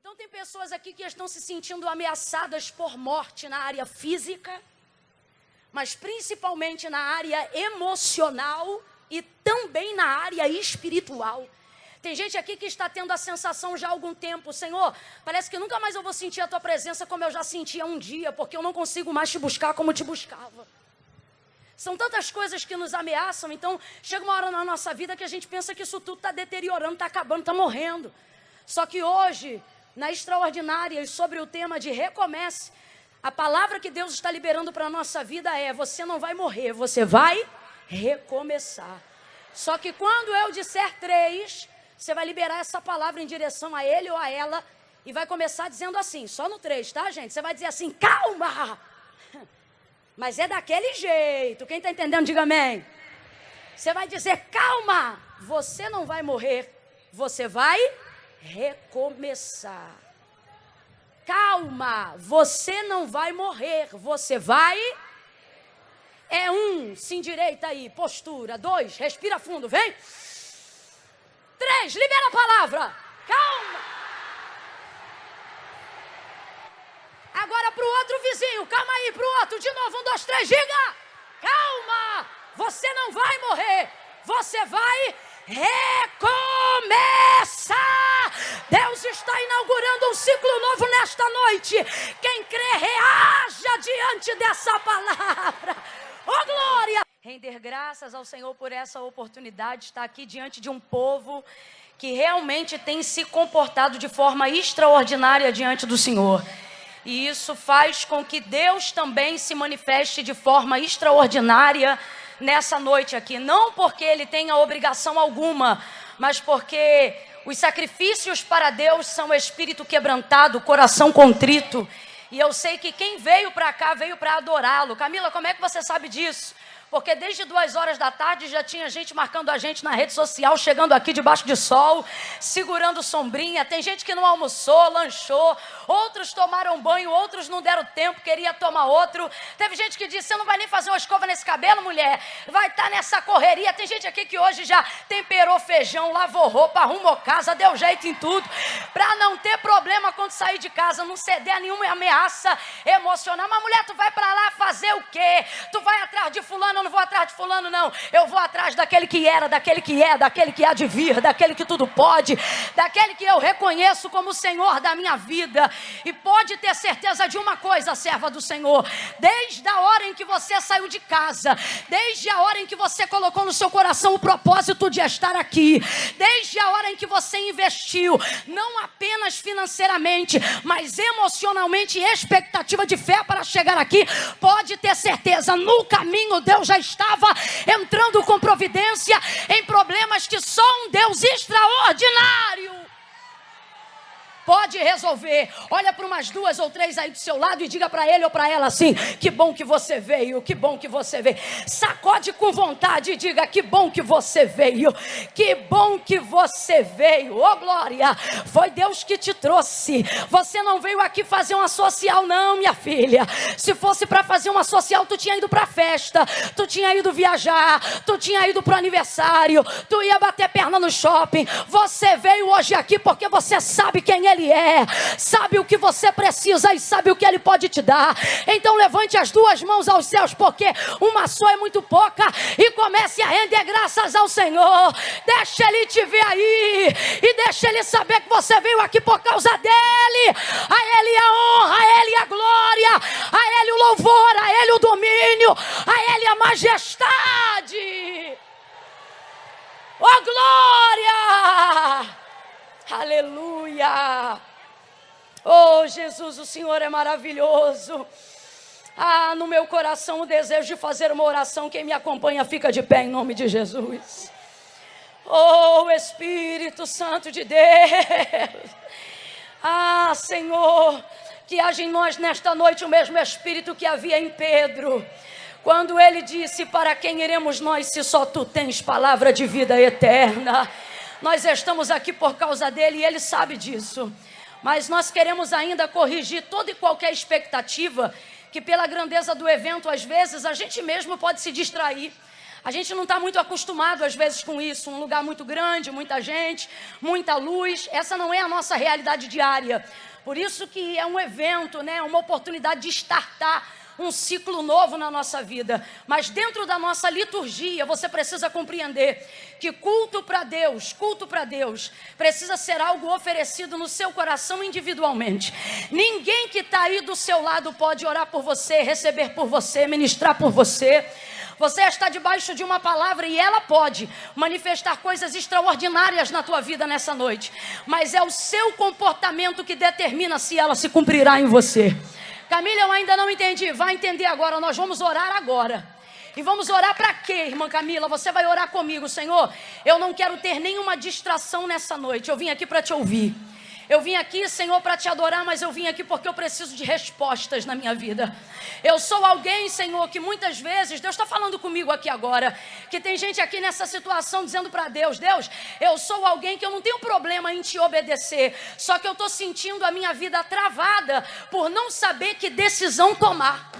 Então tem pessoas aqui que estão se sentindo ameaçadas por morte na área física, mas principalmente na área emocional e também na área espiritual. Tem gente aqui que está tendo a sensação já há algum tempo: Senhor, parece que nunca mais eu vou sentir a Tua presença como eu já sentia um dia, porque eu não consigo mais te buscar como te buscava. São tantas coisas que nos ameaçam, então chega uma hora na nossa vida que a gente pensa que isso tudo está deteriorando, está acabando, está morrendo. Só que hoje, na Extraordinária e sobre o tema de recomece, a palavra que Deus está liberando para a nossa vida é: você não vai morrer, você vai recomeçar. Só que quando eu disser 3, você vai liberar essa palavra em direção a ele ou a ela e vai começar dizendo assim, só no 3, tá, gente? Você vai dizer assim: calma! Mas é daquele jeito. Quem está entendendo, diga amém. Você vai dizer: calma, você não vai morrer, você vai recomeçar. Calma, você não vai morrer, você vai... É 1, se endireita aí, postura. 2, respira fundo, vem. 3, libera a palavra. Calma. Agora para o outro vizinho, calma aí, para o outro, de novo, 1, 2, 3, diga. Calma, você não vai morrer, você vai recomeçar. Deus está inaugurando um ciclo novo nesta noite. Quem crê, reaja diante dessa palavra. Oh, glória! Render graças ao Senhor por essa oportunidade de estar aqui diante de um povo que realmente tem se comportado de forma extraordinária diante do Senhor. E isso faz com que Deus também se manifeste de forma extraordinária nessa noite aqui. Não porque Ele tenha obrigação alguma, mas porque os sacrifícios para Deus são espírito quebrantado, coração contrito. E eu sei que quem veio para cá veio para adorá-lo. Camila, como é que você sabe disso? Porque desde 2 horas da tarde já tinha gente marcando a gente na rede social, chegando aqui debaixo de sol, segurando sombrinha. Tem gente que não almoçou, lanchou, outros tomaram banho, outros não deram tempo, queria tomar outro. Teve gente que disse: você não vai nem fazer uma escova nesse cabelo, mulher? Vai estar nessa correria. Tem gente aqui que hoje já temperou feijão, lavou roupa, arrumou casa, deu jeito em tudo, para não ter problema quando sair de casa, não ceder a nenhuma ameaça emocional. Mas mulher, tu vai para lá fazer o quê? Tu vai atrás de fulano? Eu não vou atrás de fulano, não. Eu vou atrás daquele que era, daquele que é, daquele que há de vir, daquele que tudo pode, daquele que eu reconheço como o Senhor da minha vida. E pode ter certeza de uma coisa, serva do Senhor: desde a hora em que você saiu de casa, desde a hora em que você colocou no seu coração o propósito de estar aqui, desde a hora em que você investiu, não apenas financeiramente, mas emocionalmente e expectativa de fé para chegar aqui, pode ter certeza, no caminho Deus já estava entrando com providência em problemas que só um Deus extraordinário pode resolver. Olha para umas 2 ou 3 aí do seu lado e diga para ele ou para ela assim: que bom que você veio, que bom que você veio. Sacode com vontade e diga: que bom que você veio, que bom que você veio. Oh, glória, foi Deus que te trouxe. Você não veio aqui fazer uma social, não, minha filha. Se fosse para fazer uma social, tu tinha ido para festa, tu tinha ido viajar, tu tinha ido para o aniversário, tu ia bater perna no shopping. Você veio hoje aqui porque você sabe quem Ele é, sabe o que você precisa e sabe o que Ele pode te dar. Então levante as 2 mãos aos céus, porque uma só é muito pouca, e comece a render graças ao Senhor. Deixa Ele te ver aí e deixa Ele saber que você veio aqui por causa dEle. A Ele a honra, a Ele a glória, a Ele o louvor, a Ele o domínio, a Ele a majestade. Oh, glória! Aleluia! Oh, Jesus, o Senhor é maravilhoso. Ah, no meu coração o desejo de fazer uma oração. Quem me acompanha fica de pé em nome de Jesus. Oh, Espírito Santo de Deus. Ah, Senhor, que haja em nós nesta noite o mesmo Espírito que havia em Pedro, quando ele disse: para quem iremos nós se só tu tens palavra de vida eterna? Nós estamos aqui por causa dele e ele sabe disso. Mas nós queremos ainda corrigir toda e qualquer expectativa que pela grandeza do evento, às vezes, a gente mesmo pode se distrair. A gente não está muito acostumado, às vezes, com isso. Um lugar muito grande, muita gente, muita luz. Essa não é a nossa realidade diária. Por isso que é um evento, né? Uma oportunidade de startar um ciclo novo na nossa vida. Mas dentro da nossa liturgia, você precisa compreender que culto para Deus, precisa ser algo oferecido no seu coração individualmente. Ninguém que está aí do seu lado pode orar por você, receber por você, ministrar por você. Você está debaixo de uma palavra e ela pode manifestar coisas extraordinárias na tua vida nessa noite. Mas é o seu comportamento que determina se ela se cumprirá em você. Camila, eu ainda não entendi. Vai entender agora. Nós vamos orar agora. E vamos orar para quê, irmã Camila? Você vai orar comigo. Senhor, eu não quero ter nenhuma distração nessa noite. Eu vim aqui para te ouvir. Eu vim aqui, Senhor, para te adorar, mas eu vim aqui porque eu preciso de respostas na minha vida. Eu sou alguém, Senhor, que muitas vezes, Deus está falando comigo aqui agora, que tem gente aqui nessa situação dizendo para Deus, Deus, eu sou alguém que eu não tenho problema em te obedecer, só que eu estou sentindo a minha vida travada por não saber que decisão tomar.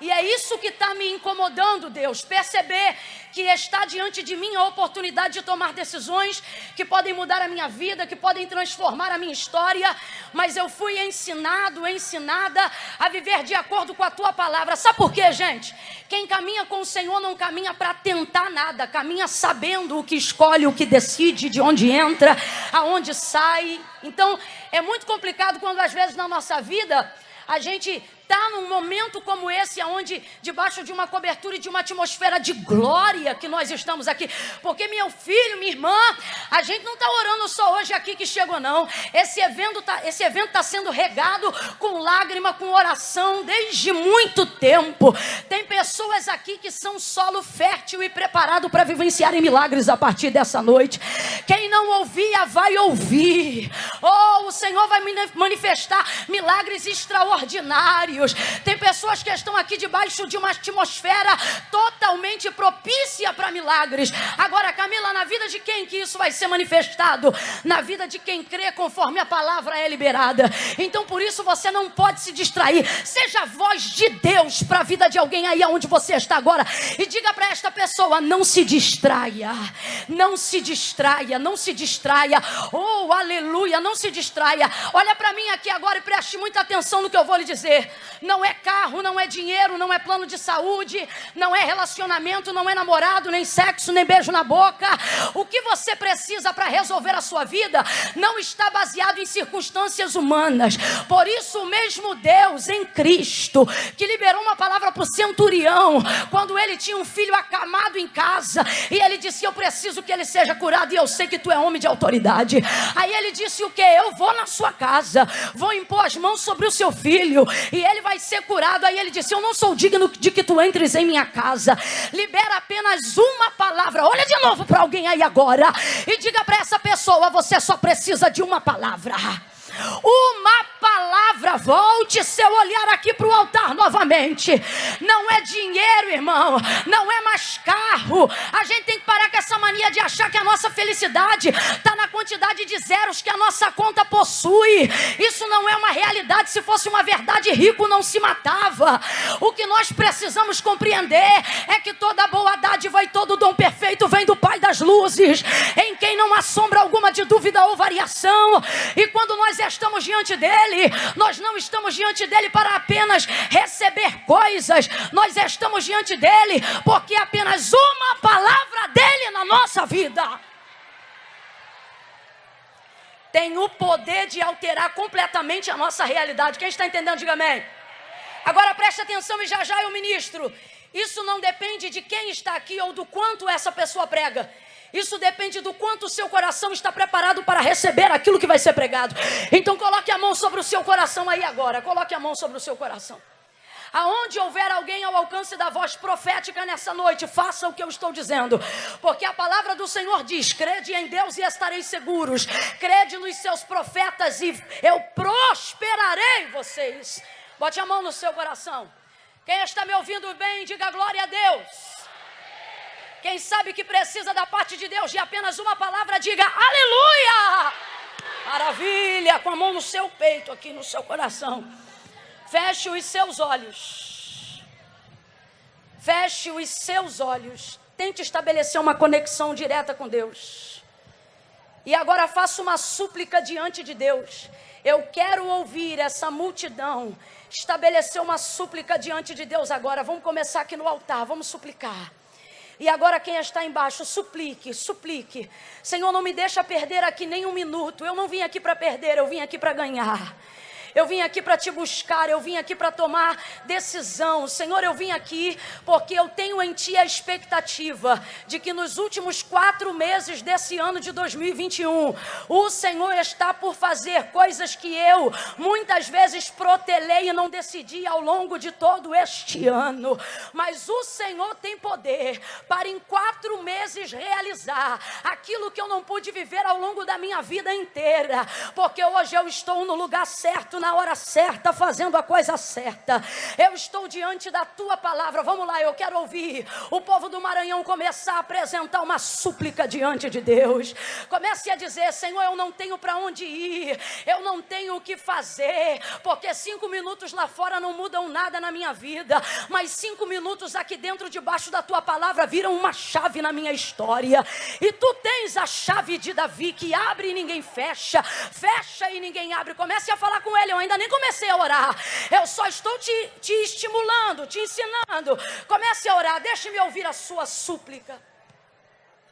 E é isso que está me incomodando, Deus, perceber que está diante de mim a oportunidade de tomar decisões que podem mudar a minha vida, que podem transformar a minha história, mas eu fui ensinada a viver de acordo com a tua palavra. Sabe por quê, gente? Quem caminha com o Senhor não caminha para tentar nada, caminha sabendo o que escolhe, o que decide, de onde entra, aonde sai. Então, é muito complicado quando às vezes na nossa vida a gente está num momento como esse, onde debaixo de uma cobertura e de uma atmosfera de glória que nós estamos aqui. Porque meu filho, minha irmã, a gente não está orando só hoje aqui que chegou, não. Esse evento está sendo regado com lágrima, com oração, desde muito tempo. Tem pessoas aqui que são solo fértil e preparado para vivenciarem milagres a partir dessa noite. Quem não ouvia, vai ouvir. Oh, o Senhor vai manifestar milagres extraordinários. Tem pessoas que estão aqui debaixo de uma atmosfera totalmente propícia para milagres. Agora, Camila, na vida de quem que isso vai ser manifestado? Na vida de quem crê conforme a palavra é liberada. Então, por isso, você não pode se distrair. Seja a voz de Deus para a vida de alguém aí onde você está agora. E diga para esta pessoa, não se distraia. Não se distraia, não se distraia. Oh, aleluia, não se distraia. Olha para mim aqui agora e preste muita atenção no que eu vou lhe dizer. Não é carro, não é dinheiro, não é plano de saúde, não é relacionamento, não é namorado, nem sexo, nem beijo na boca. O que você precisa para resolver a sua vida não está baseado em circunstâncias humanas. Por isso o mesmo Deus em Cristo, que liberou uma palavra para o centurião, quando ele tinha um filho acamado em casa, e ele disse, eu preciso que ele seja curado, e eu sei que tu é homem de autoridade. Aí ele disse o quê? Eu vou na sua casa, vou impor as mãos sobre o seu filho, e ele vai ser curado. Aí ele disse, eu não sou digno de que tu entres em minha casa. Libera apenas uma palavra. Olha de novo para alguém aí agora e diga para essa pessoa, você só precisa de uma palavra. Uma palavra. Volte seu olhar aqui para o altar novamente. Não é dinheiro, irmão, não é mais carro. A gente tem que parar com essa mania de achar que a nossa felicidade está na quantidade de zeros que a nossa conta possui. Isso não é uma realidade. Se fosse uma verdade, rico não se matava. O que nós precisamos compreender é que toda boa dádiva e todo dom perfeito vem do Pai das luzes, em quem não há sombra alguma de dúvida ou variação. E quando nós estamos diante dele, nós não estamos diante dele para apenas receber coisas, nós estamos diante dele porque é apenas uma palavra dele na nossa vida tem o poder de alterar completamente a nossa realidade. Quem está entendendo, diga amém. Agora preste atenção e já já eu ministro. Isso não depende de quem está aqui ou do quanto essa pessoa prega. Isso depende do quanto o seu coração está preparado para receber aquilo que vai ser pregado. Então coloque a mão sobre o seu coração aí agora. Coloque a mão sobre o seu coração. Aonde houver alguém ao alcance da voz profética nessa noite, faça o que eu estou dizendo. Porque a palavra do Senhor diz, crede em Deus e estareis seguros. Crede nos seus profetas e eu prosperarei vocês. Bote a mão no seu coração. Quem está me ouvindo bem, diga glória a Deus. Quem sabe que precisa da parte de Deus de apenas uma palavra, diga aleluia! Maravilha! Com a mão no seu peito, aqui no seu coração. Feche os seus olhos. Feche os seus olhos. tente estabelecer uma conexão direta com Deus. E agora faça uma súplica diante de Deus. Eu quero ouvir essa multidão estabelecer uma súplica diante de Deus agora. Vamos começar aqui no altar, vamos suplicar. E agora quem está embaixo, suplique, suplique. Senhor, não me deixa perder aqui nem um minuto. Eu não vim aqui para perder, eu vim aqui para ganhar. Eu vim aqui para te buscar, eu vim aqui para tomar decisão. Senhor, eu vim aqui porque eu tenho em ti a expectativa de que nos últimos 4 meses desse ano de 2021, o Senhor está por fazer coisas que eu muitas vezes protelei e não decidi ao longo de todo este ano. Mas o Senhor tem poder para em 4 meses realizar aquilo que eu não pude viver ao longo da minha vida inteira. Porque hoje eu estou no lugar certo, na hora certa, fazendo a coisa certa. Eu estou diante da tua palavra. Vamos lá, eu quero ouvir o povo do Maranhão começar a apresentar uma súplica diante de Deus. Comece a dizer: Senhor, eu não tenho para onde ir, eu não tenho o que fazer, porque 5 minutos lá fora não mudam nada na minha vida, mas 5 minutos aqui dentro, debaixo da tua palavra, viram uma chave na minha história. E tu tens a chave de Davi, que abre e ninguém fecha, fecha e ninguém abre. Comece a falar com ele. Eu ainda nem comecei a orar, eu só estou te estimulando, te ensinando. Comece a orar, deixe-me ouvir a sua súplica.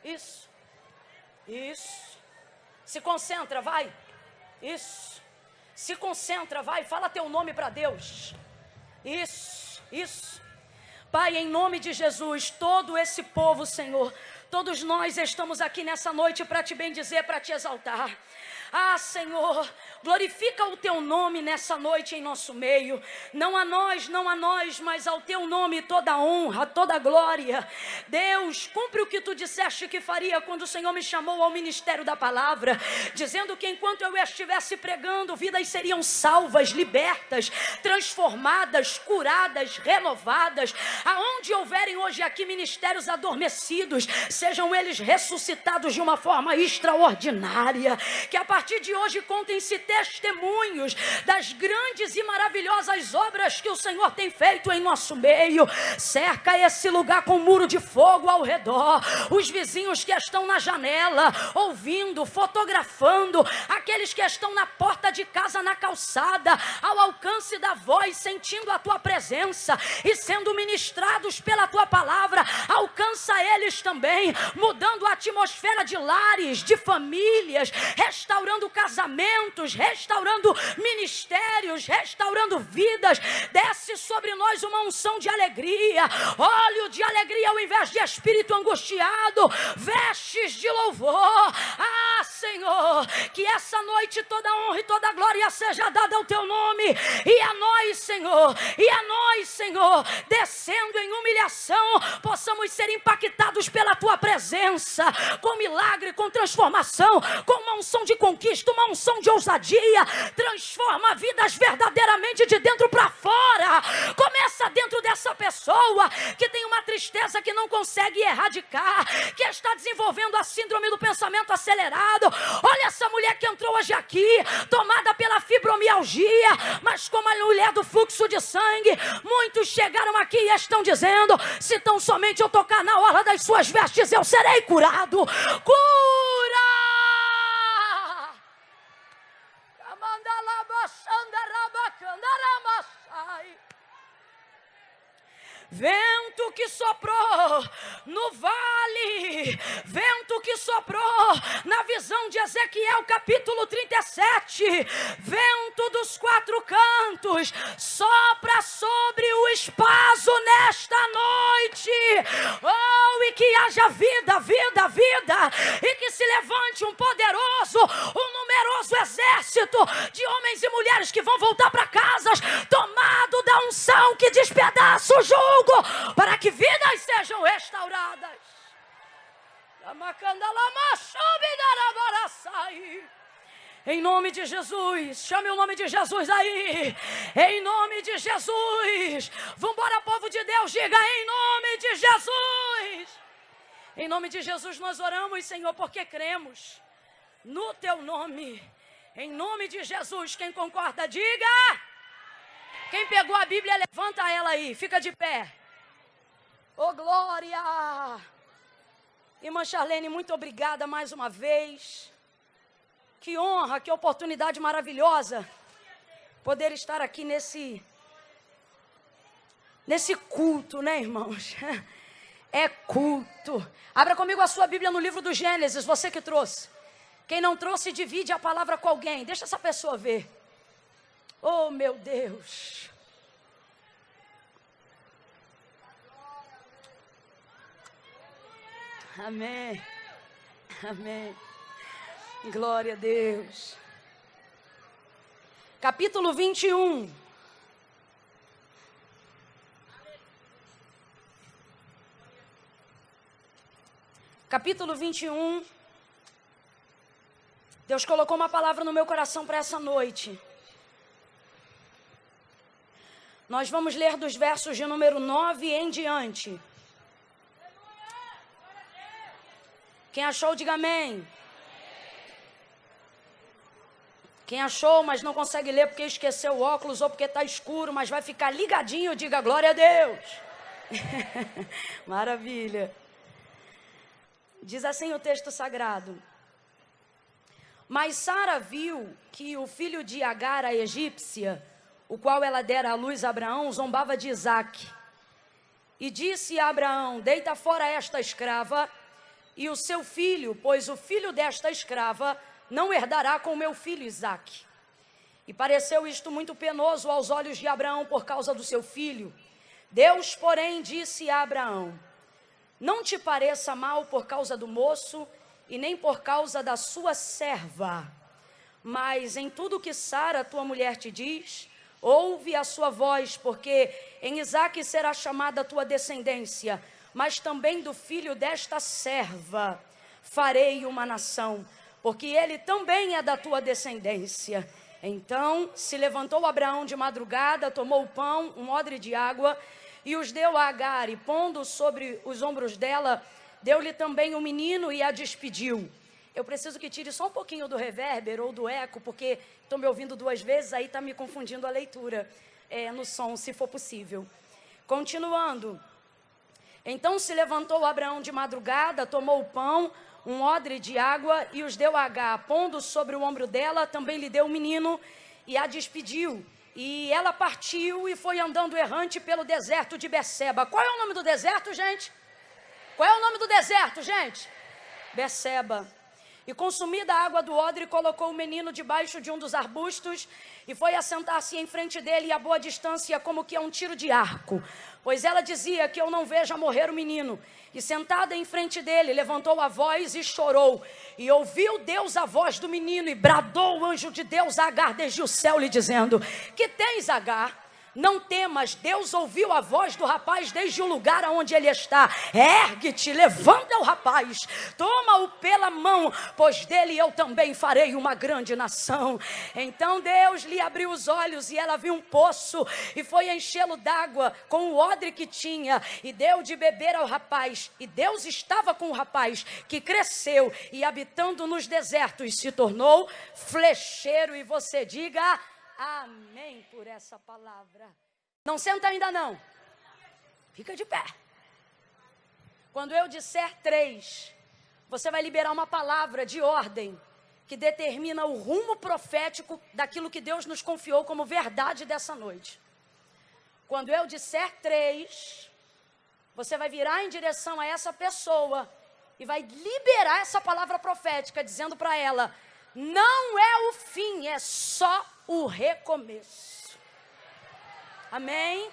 Isso, isso. Se concentra, vai. Isso, se concentra, vai. Fala teu nome para Deus. Isso, isso. Pai, em nome de Jesus, todo esse povo, Senhor, todos nós estamos aqui nessa noite para te bendizer, para te exaltar. Ah, Senhor, glorifica o teu nome nessa noite em nosso meio. Não a nós, mas ao teu nome toda a honra, toda a glória. Deus, cumpre o que tu disseste que faria quando o Senhor me chamou ao ministério da palavra, dizendo que enquanto eu estivesse pregando, vidas seriam salvas, libertas, transformadas, curadas, renovadas. Aonde houverem hoje aqui ministérios adormecidos, sejam eles ressuscitados de uma forma extraordinária. Que a partir de hoje contem-se testemunhos das grandes e maravilhosas obras que o Senhor tem feito em nosso meio. Cerca esse lugar com um muro de fogo ao redor. Os vizinhos que estão na janela, ouvindo, fotografando, aqueles que estão na porta de casa, na calçada, ao alcance da voz, sentindo a tua presença e sendo ministrados pela tua palavra. Alcança eles também, mudando a atmosfera de lares, de famílias, restaurando casamentos, restaurando ministérios, restaurando vidas. Desce sobre nós uma unção de alegria, óleo de alegria ao invés de espírito angustiado, vestes de louvor. Ah, Senhor, que essa noite toda honra e toda glória seja dada ao teu nome, e a nós, Senhor, descendo em humilhação, possamos ser impactados pela tua presença, com milagre, com transformação, com uma unção de conquista, uma unção de ousadia. Transforma vidas verdadeiramente de dentro para fora. Começa dentro dessa pessoa que tem uma tristeza que não consegue erradicar, que está desenvolvendo a síndrome do pensamento acelerado. Olha essa mulher que entrou hoje aqui, tomada pela fibromialgia, mas como a mulher do fluxo de sangue. Muitos chegaram aqui e estão dizendo: se tão somente eu tocar na orla das suas vestes, eu serei curado. Cura! Vento que soprou no vale, vento que soprou na visão de Ezequiel capítulo 37, vento dos 4 cantos, sopra sobre o espaço nesta noite. Oh, e que haja vida, vida, vida, e que se levante um poderoso, um numeroso exército de homens e mulheres que vão voltar para casas tomado da unção que despedaça o jugo, para que vidas sejam restauradas. Em nome de Jesus, chame o nome de Jesus aí. Em nome de Jesus. Vambora, povo de Deus, diga: em nome de Jesus. Em nome de Jesus nós oramos, Senhor, porque cremos no teu nome. Em nome de Jesus, quem concorda, diga. Quem pegou a Bíblia, levanta ela aí, fica de pé. Oh, glória! Irmã Charlene, muito obrigada mais uma vez. Que honra, que oportunidade maravilhosa poder estar aqui nesse culto, né, irmãos? É culto. Abra comigo a sua Bíblia no livro do Gênesis, você que trouxe. Quem não trouxe, divide a palavra com alguém. Deixa essa pessoa ver. Oh, meu Deus. Amém. Amém. Glória a Deus. Capítulo 21. Capítulo 21. Deus colocou uma palavra no meu coração para essa noite. Nós vamos ler dos versos de número 9 em diante. Quem achou, diga amém. Quem achou, mas não consegue ler porque esqueceu o óculos ou porque está escuro, mas vai ficar ligadinho, diga glória a Deus. Maravilha. Diz assim o texto sagrado. Mas Sara viu que o filho de Agar, a egípcia, o qual ela dera à luz a Abraão, zombava de Isaque. E disse a Abraão, deita fora esta escrava e o seu filho, pois o filho desta escrava não herdará com o meu filho Isaque. E pareceu isto muito penoso aos olhos de Abraão por causa do seu filho. Deus, porém, disse a Abraão, não te pareça mal por causa do moço e nem por causa da sua serva, mas em tudo que Sara, tua mulher, te diz, ouve a sua voz, porque em Isaque será chamada a tua descendência, mas também do filho desta serva farei uma nação, porque ele também é da tua descendência. Então se levantou Abraão de madrugada, tomou o pão, um odre de água, e os deu a Agar, e pondo sobre os ombros dela, deu-lhe também um menino e a despediu. Eu preciso que tire só um pouquinho do revérbero ou do eco, porque estou me ouvindo duas vezes, aí está me confundindo a leitura no som, se for possível. Continuando. Então se levantou Abraão de madrugada, tomou o pão, um odre de água, e os deu a Agar. Pondo sobre o ombro dela, também lhe deu o menino e a despediu. E ela partiu e foi andando errante pelo deserto de Beceba. Qual é o nome do deserto, gente? Qual é o nome do deserto, gente? Beceba. E consumida a água do odre, colocou o menino debaixo de um dos arbustos e foi assentar-se em frente dele a boa distância, como que a um tiro de arco. Pois ela dizia que eu não veja morrer o menino. E sentada em frente dele, levantou a voz e chorou. E ouviu Deus a voz do menino e bradou o anjo de Deus a Agar desde o céu, lhe dizendo, que tens, Agar? Não temas, Deus ouviu a voz do rapaz desde o lugar onde ele está. Ergue-te, levanta o rapaz, toma-o pela mão, pois dele eu também farei uma grande nação. Então Deus lhe abriu os olhos e ela viu um poço e foi enchê-lo d'água com o odre que tinha e deu de beber ao rapaz. E Deus estava com o rapaz, que cresceu e habitando nos desertos se tornou flecheiro. E você diga... amém por essa palavra. Não senta ainda não. Fica de pé. Quando eu disser 3, você vai liberar uma palavra de ordem que determina o rumo profético daquilo que Deus nos confiou como verdade dessa noite. Quando eu disser 3, você vai virar em direção a essa pessoa e vai liberar essa palavra profética, dizendo para ela, não é o fim, é só o recomeço. Amém?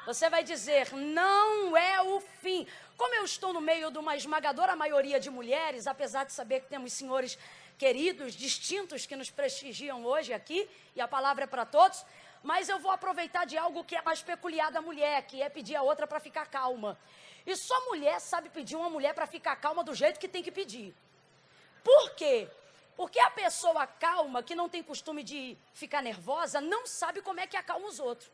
Você vai dizer, não é o fim. Como eu estou no meio de uma esmagadora maioria de mulheres, apesar de saber que temos senhores queridos, distintos, que nos prestigiam hoje aqui, e a palavra é para todos, mas eu vou aproveitar de algo que é mais peculiar da mulher, que é pedir a outra para ficar calma. E só mulher sabe pedir uma mulher para ficar calma do jeito que tem que pedir. Por quê? Porque a pessoa calma, que não tem costume de ficar nervosa, não sabe como é que acalma os outros.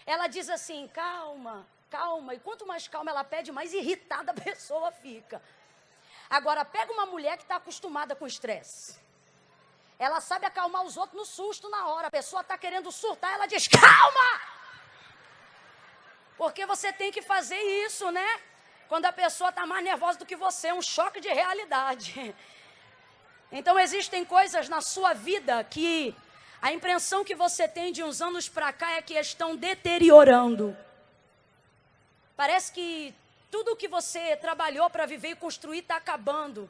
Ela diz assim, calma, calma. E quanto mais calma ela pede, mais irritada a pessoa fica. Agora, pega uma mulher que está acostumada com estresse. Ela sabe acalmar os outros no susto, na hora. A pessoa está querendo surtar, ela diz, calma! Porque você tem que fazer isso, né? quando a pessoa está mais nervosa do que você, é um choque de realidade. Então existem coisas na sua vida que a impressão que você tem de uns anos para cá é que estão deteriorando. Parece que tudo que você trabalhou para viver e construir está acabando.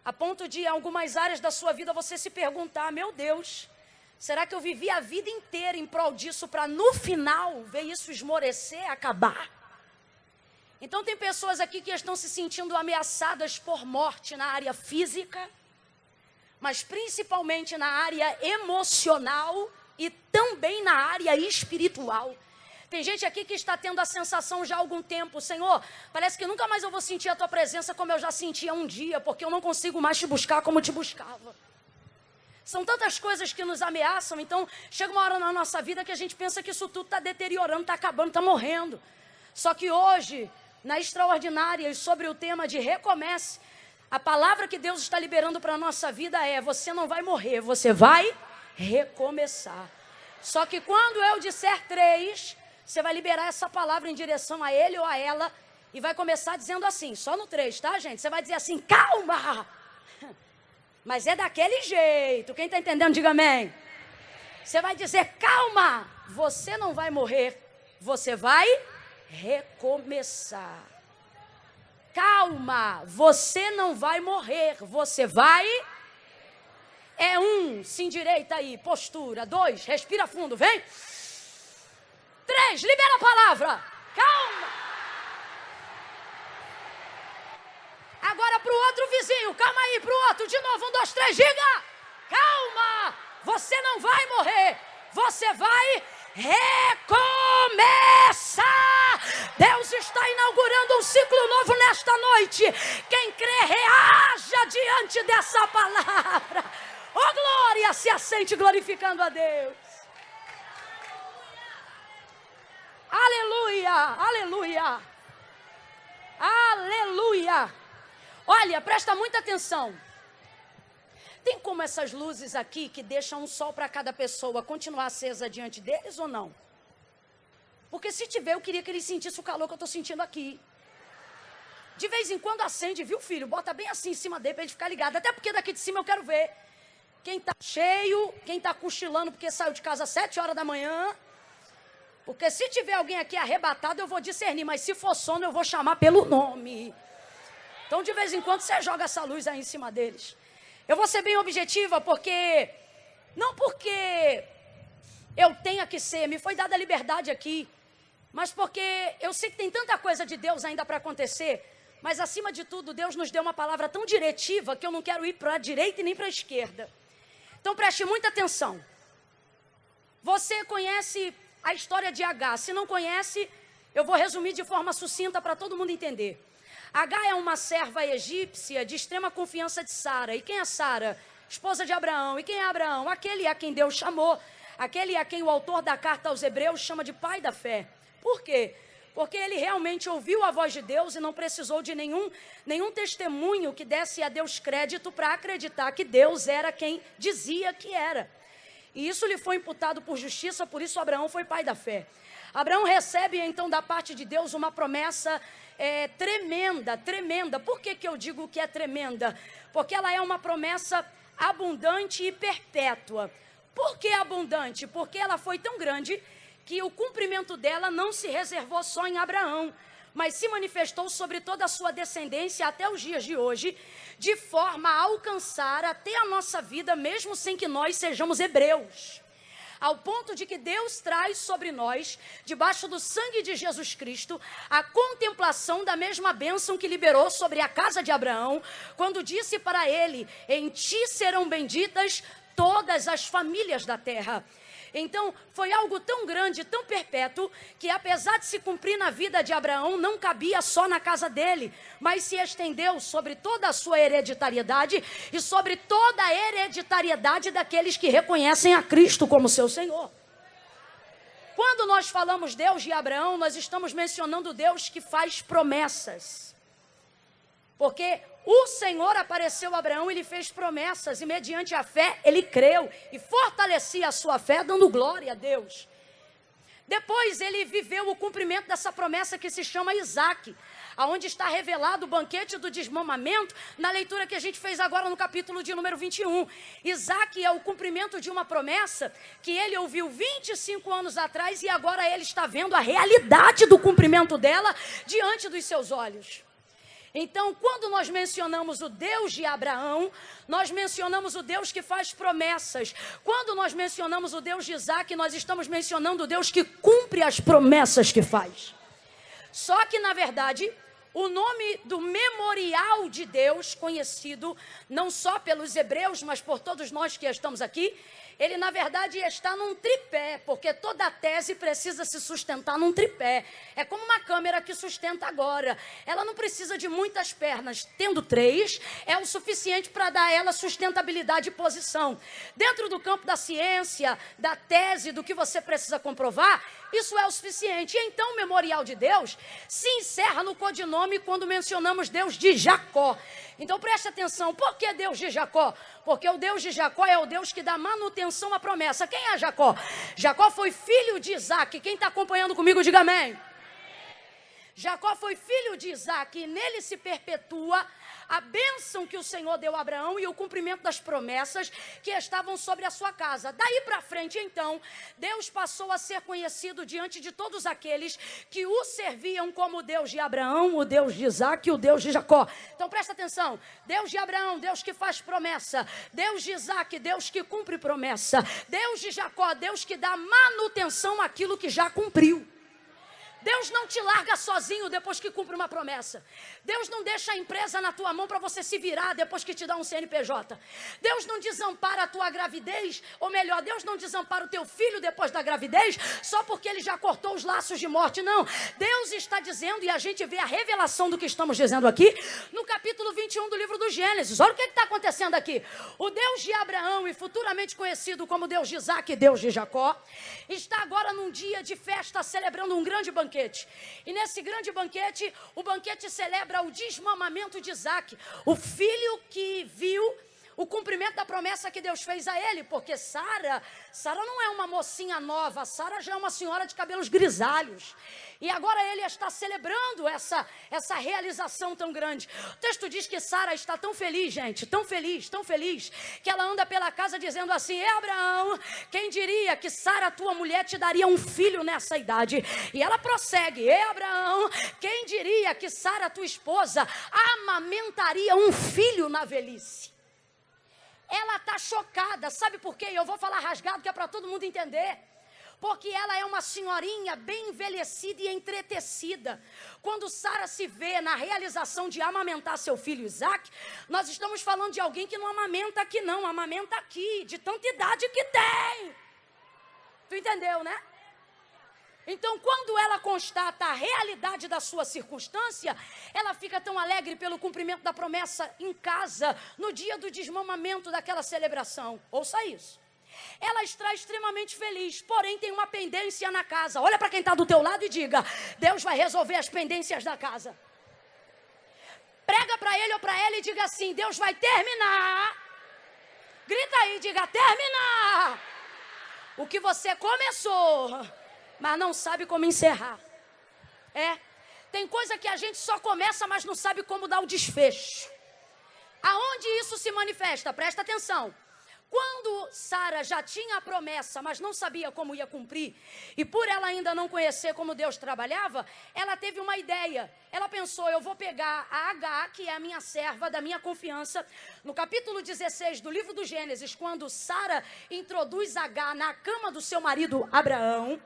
A ponto de, em algumas áreas da sua vida, você se perguntar, meu Deus, será que eu vivi a vida inteira em prol disso para no final ver isso esmorecer, acabar? Então tem pessoas aqui que estão se sentindo ameaçadas por morte na área física, mas principalmente na área emocional e também na área espiritual. Tem gente aqui que está tendo a sensação já há algum tempo, Senhor, parece que nunca mais eu vou sentir a Tua presença como eu já sentia um dia, porque eu não consigo mais te buscar como te buscava. São tantas coisas que nos ameaçam, então chega uma hora na nossa vida que a gente pensa que isso tudo está deteriorando, está acabando, está morrendo. Só que hoje, na Extraordinária e sobre o tema de recomece, a palavra que Deus está liberando para a nossa vida é: você não vai morrer, você vai recomeçar. Só que quando eu disser 3, você vai liberar essa palavra em direção a ele ou a ela e vai começar dizendo assim, só no 3, tá, gente? Você vai dizer assim, calma! Mas é daquele jeito. Quem está entendendo, diga amém. Você vai dizer, calma! Você não vai morrer, você vai recomeçar. Calma, você não vai morrer, você vai... É 1, se endireita aí, postura. 2, respira fundo, vem. 3, libera a palavra. Calma. Agora para o outro vizinho, calma aí, para o outro, de novo, 1, 2, 3, diga. Calma, você não vai morrer, você vai recomeçar. Deus está inaugurando um ciclo novo nesta noite. Quem crê, reaja diante dessa palavra. Oh, glória, se assente glorificando a Deus. Aleluia, aleluia, aleluia. Olha, presta muita atenção. Tem como essas luzes aqui, que deixam um sol para cada pessoa, continuar acesa diante deles ou não? Porque se tiver, eu queria que eles sentissem o calor que eu estou sentindo aqui. De vez em quando acende, viu, filho? Bota bem assim em cima dele para ele ficar ligado. Até porque daqui de cima eu quero ver quem está cheio, quem está cochilando porque saiu de casa às 7 horas da manhã. Porque se tiver alguém aqui arrebatado, eu vou discernir. Mas se for sono, eu vou chamar pelo nome. Então, de vez em quando, você joga essa luz aí em cima deles. Eu vou ser bem objetiva, porque... Não porque eu tenha que ser, me foi dada a liberdade aqui. Mas porque eu sei que tem tanta coisa de Deus ainda para acontecer. Mas, acima de tudo, Deus nos deu uma palavra tão diretiva que eu não quero ir para a direita e nem para a esquerda. Então, preste muita atenção. Você conhece a história de Agar? Se não conhece, eu vou resumir de forma sucinta para todo mundo entender. Agar é uma serva egípcia de extrema confiança de Sara. E quem é Sara? Esposa de Abraão. E quem é Abraão? Aquele a quem Deus chamou. Aquele a quem o autor da carta aos Hebreus chama de pai da fé. Por quê? Porque ele realmente ouviu a voz de Deus e não precisou de nenhum testemunho que desse a Deus crédito para acreditar que Deus era quem dizia que era. E isso lhe foi imputado por justiça, por isso Abraão foi pai da fé. Abraão recebe então da parte de Deus uma promessa tremenda, tremenda. Por que eu digo que é tremenda? Porque ela é uma promessa abundante e perpétua. Por que abundante? Porque ela foi tão grande que o cumprimento dela não se reservou só em Abraão, mas se manifestou sobre toda a sua descendência até os dias de hoje, de forma a alcançar até a nossa vida, mesmo sem que nós sejamos hebreus. Ao ponto de que Deus traz sobre nós, debaixo do sangue de Jesus Cristo, a contemplação da mesma bênção que liberou sobre a casa de Abraão, quando disse para ele, em ti serão benditas todas as famílias da terra. Então, foi algo tão grande, tão perpétuo, que apesar de se cumprir na vida de Abraão, não cabia só na casa dele, mas se estendeu sobre toda a sua hereditariedade e sobre toda a hereditariedade daqueles que reconhecem a Cristo como seu Senhor. Quando nós falamos Deus de Abraão, nós estamos mencionando Deus que faz promessas. Porque o Senhor apareceu a Abraão e lhe fez promessas, e mediante a fé ele creu e fortalecia a sua fé, dando glória a Deus. Depois ele viveu o cumprimento dessa promessa que se chama Isaque. aonde está revelado o banquete do desmamamento, na leitura que a gente fez agora no capítulo de número 21. Isaac é o cumprimento de uma promessa que ele ouviu 25 anos atrás e agora ele está vendo a realidade do cumprimento dela diante dos seus olhos. Então, quando nós mencionamos o Deus de Abraão, nós mencionamos o Deus que faz promessas. Quando nós mencionamos o Deus de Isaac, nós estamos mencionando o Deus que cumpre as promessas que faz. Só que, na verdade, o nome do memorial de Deus, conhecido não só pelos hebreus, mas por todos nós que estamos aqui, ele, na verdade, está num tripé, porque toda tese precisa se sustentar num tripé. É como uma câmera que sustenta agora. Ela não precisa de muitas pernas. Tendo 3, é o suficiente para dar a ela sustentabilidade e posição. Dentro do campo da ciência, da tese, do que você precisa comprovar, isso é o suficiente. E então o memorial de Deus se encerra no codinome quando mencionamos Deus de Jacó. Então preste atenção, por que Deus de Jacó? Porque o Deus de Jacó é o Deus que dá manutenção à promessa. Quem é Jacó? Jacó foi filho de Isaac. Quem está acompanhando comigo, diga amém. Jacó foi filho de Isaac e nele se perpetua a bênção que o Senhor deu a Abraão e o cumprimento das promessas que estavam sobre a sua casa. Daí para frente, então, Deus passou a ser conhecido diante de todos aqueles que o serviam como o Deus de Abraão, o Deus de Isaac e o Deus de Jacó. Então presta atenção, Deus de Abraão, Deus que faz promessa, Deus de Isaac, Deus que cumpre promessa, Deus de Jacó, Deus que dá manutenção àquilo que já cumpriu. Deus não te larga sozinho depois que cumpre uma promessa. Deus não deixa a empresa na tua mão para você se virar depois que te dá um CNPJ. Deus não desampara a tua gravidez, ou melhor, Deus não desampara o teu filho depois da gravidez só porque ele já cortou os laços de morte. Não, Deus está dizendo, e a gente vê a revelação do que estamos dizendo aqui, no capítulo 21 do livro do Gênesis. Olha o que está acontecendo aqui. O Deus de Abraão, e futuramente conhecido como Deus de Isaac e Deus de Jacó, está agora num dia de festa celebrando um grande banquete. E nesse grande banquete, o banquete celebra o desmamamento de Isaac, o filho que viu o cumprimento da promessa que Deus fez a ele, porque Sara não é uma mocinha nova, Sara já é uma senhora de cabelos grisalhos. E agora ele está celebrando essa realização tão grande. O texto diz que Sara está tão feliz, gente, tão feliz, que ela anda pela casa dizendo assim: Abraão, quem diria que Sara, tua mulher, te daria um filho nessa idade? E ela prossegue: Abraão, quem diria que Sara, tua esposa, amamentaria um filho na velhice? Ela está chocada, sabe por quê? Eu vou falar rasgado que é para todo mundo entender. Porque ela é uma senhorinha bem envelhecida e entretecida. Quando Sara se vê na realização de amamentar seu filho Isaac, nós estamos falando de alguém que não amamenta aqui não, amamenta aqui, de tanta idade que tem. Tu entendeu, né? Então, quando ela constata a realidade da sua circunstância, ela fica tão alegre pelo cumprimento da promessa em casa, no dia do desmamamento daquela celebração. Ouça isso. Ela está extremamente feliz, porém tem uma pendência na casa. Olha para quem está do teu lado e diga: Deus vai resolver as pendências da casa. Prega para ele ou para ela e diga assim: Deus vai terminar. Grita aí, diga: terminar o que você começou, mas não sabe como encerrar. Tem coisa que a gente só começa, mas não sabe como dar o desfecho. Aonde isso se manifesta? Presta atenção. Quando Sara já tinha a promessa, mas não sabia como ia cumprir, e por ela ainda não conhecer como Deus trabalhava, ela teve uma ideia. Ela pensou: eu vou pegar a Agar, que é a minha serva, da minha confiança. No capítulo 16 do livro do Gênesis, quando Sara introduz Agar na cama do seu marido Abraão,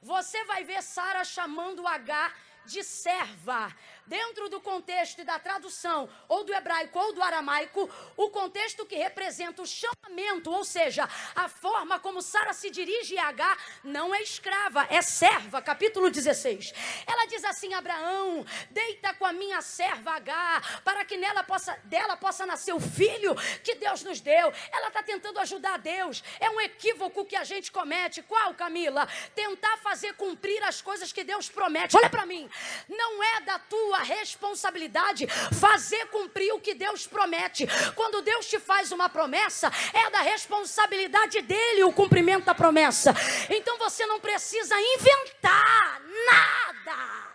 você vai ver Sara chamando Agar de serva. Dentro do contexto e da tradução, ou do hebraico ou do aramaico, o contexto que representa o chamamento, ou seja, a forma como Sara se dirige a Agar, não é escrava, é serva. Capítulo 16. Ela diz assim: Abraão, deita com a minha serva Agar, para que dela possa nascer o filho que Deus nos deu. Ela está tentando ajudar Deus. É um equívoco que a gente comete. Qual, Camila? Tentar fazer cumprir as coisas que Deus promete. Olha para mim. Não é da tua responsabilidade fazer cumprir o que Deus promete. Quando Deus te faz uma promessa, é da responsabilidade dele o cumprimento da promessa. Então você não precisa inventar nada.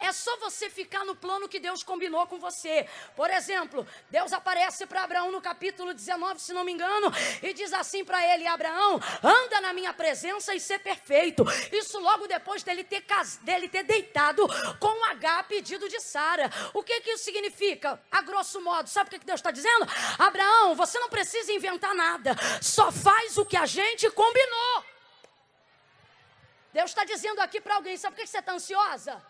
É só você ficar no plano que Deus combinou com você. Por exemplo, Deus aparece para Abraão no capítulo 19, se não me engano, e diz assim para ele: Abraão, anda na minha presença e ser perfeito. Isso logo depois dele ter deitado com H a pedido de Sara. O que isso significa? A grosso modo, sabe o que Deus está dizendo? Abraão, você não precisa inventar nada, só faz o que a gente combinou. Deus está dizendo aqui para alguém: sabe por que você está ansiosa?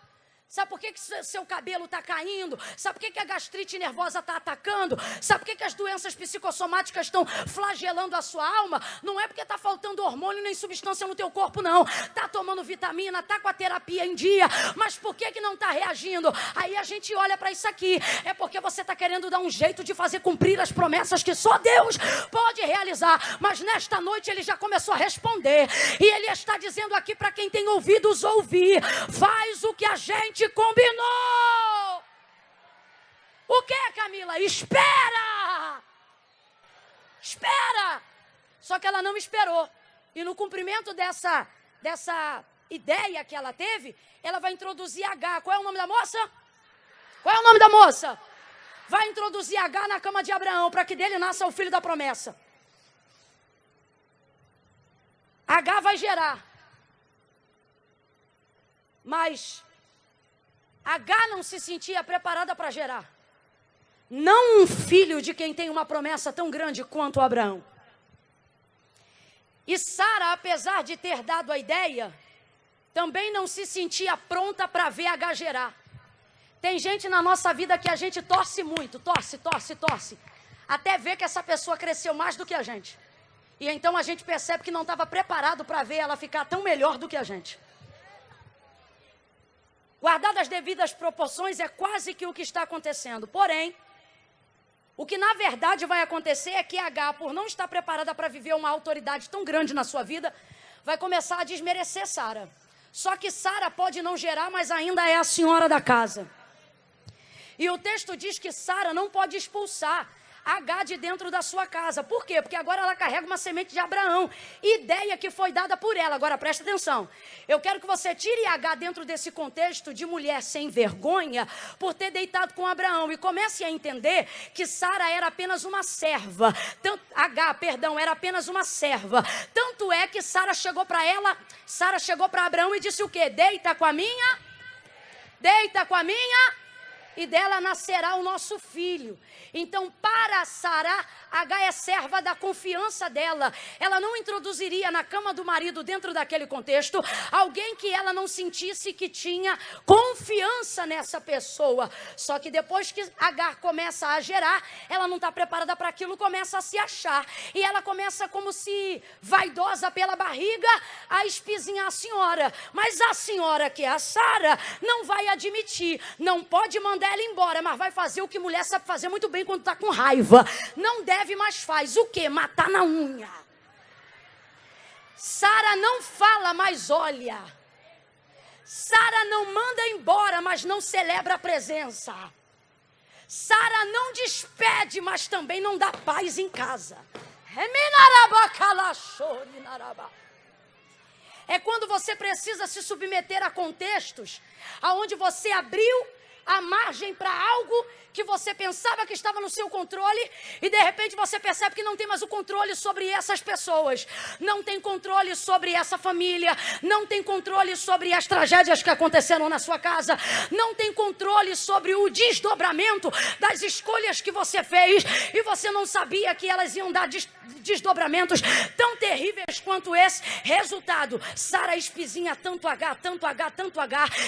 Sabe por que seu cabelo está caindo? Sabe por que a gastrite nervosa está atacando? Sabe por que as doenças psicossomáticas estão flagelando a sua alma? Não é porque está faltando hormônio nem substância no teu corpo, não. Está tomando vitamina, está com a terapia em dia, mas por que não está reagindo? Aí a gente olha para isso aqui. É porque você está querendo dar um jeito de fazer cumprir as promessas que só Deus pode realizar. Mas nesta noite ele já começou a responder. E ele está dizendo aqui para quem tem ouvidos ouvir: faz o que a gente combinou. O que, Camila? Espera! Espera! Só que ela não esperou. E no cumprimento dessa ideia que ela teve, ela vai introduzir H. Qual é o nome da moça? Qual é o nome da moça? Vai introduzir H na cama de Abraão, para que dele nasça o filho da promessa. H vai gerar. Mas H não se sentia preparada para gerar. Não um filho de quem tem uma promessa tão grande quanto Abraão. E Sara, apesar de ter dado a ideia, também não se sentia pronta para ver H gerar. Tem gente na nossa vida que a gente torce muito, torce, até ver que essa pessoa cresceu mais do que a gente. E então a gente percebe que não estava preparado para ver ela ficar tão melhor do que a gente. Guardadas as devidas proporções, é quase que o que está acontecendo. Porém, o que na verdade vai acontecer é que H, por não estar preparada para viver uma autoridade tão grande na sua vida, vai começar a desmerecer Sara. Só que Sara pode não gerar, mas ainda é a senhora da casa. E o texto diz que Sara não pode expulsar H de dentro da sua casa. Por quê? Porque agora ela carrega uma semente de Abraão. Ideia que foi dada por ela. Agora presta atenção. Eu quero que você tire H dentro desse contexto de mulher sem vergonha por ter deitado com Abraão. E comece a entender que Sara era apenas uma serva. Era apenas uma serva. Tanto é que Sara chegou para Abraão e disse o quê? Deita com a minha. E dela nascerá o nosso filho. Então, para Sara, H é serva da confiança dela. Ela não introduziria na cama do marido, dentro daquele contexto, alguém que ela não sentisse que tinha confiança nessa pessoa. Só que depois que H começa a gerar, ela não está preparada para aquilo, começa a se achar. E ela começa como se vaidosa pela barriga a espizinhar a senhora. Mas a senhora, que é a Sara, não vai admitir. Não pode mandar ela embora, mas vai fazer o que mulher sabe fazer muito bem quando está com raiva. Não deve, mas faz. O quê? Matar na unha. Sara não fala, mas olha. Sara não manda embora, mas não celebra a presença. Sara não despede, mas também não dá paz em casa. É quando você precisa se submeter a contextos aonde você abriu a margem para algo que você pensava que estava no seu controle e de repente você percebe que não tem mais o controle sobre essas pessoas, não tem controle sobre essa família, não tem controle sobre as tragédias que aconteceram na sua casa, não tem controle sobre o desdobramento das escolhas que você fez e você não sabia que elas iam dar desdobramentos tão terríveis quanto esse. Resultado, Sara espizinha tanto H,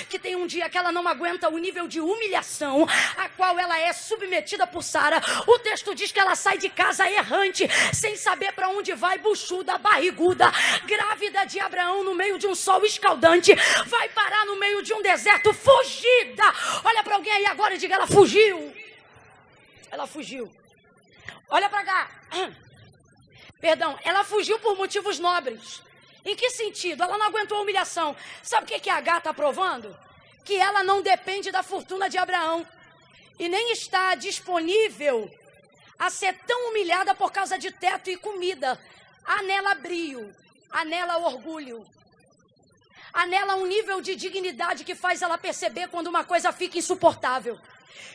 que tem um dia que ela não aguenta o nível de humilhação a qual ela é submetida por Sara. O texto diz que ela sai de casa errante, sem saber para onde vai, buchuda, barriguda, grávida de Abraão no meio de um sol escaldante, vai parar no meio de um deserto, fugida. Olha para alguém aí agora e diga: ela fugiu. Ela fugiu. Olha para cá. Perdão, ela fugiu por motivos nobres. Em que sentido? Ela não aguentou a humilhação. Sabe o que a H está provando? Que ela não depende da fortuna de Abraão. E nem está disponível a ser tão humilhada por causa de teto e comida. Há nela brio, há nela orgulho. Há nela um nível de dignidade que faz ela perceber quando uma coisa fica insuportável.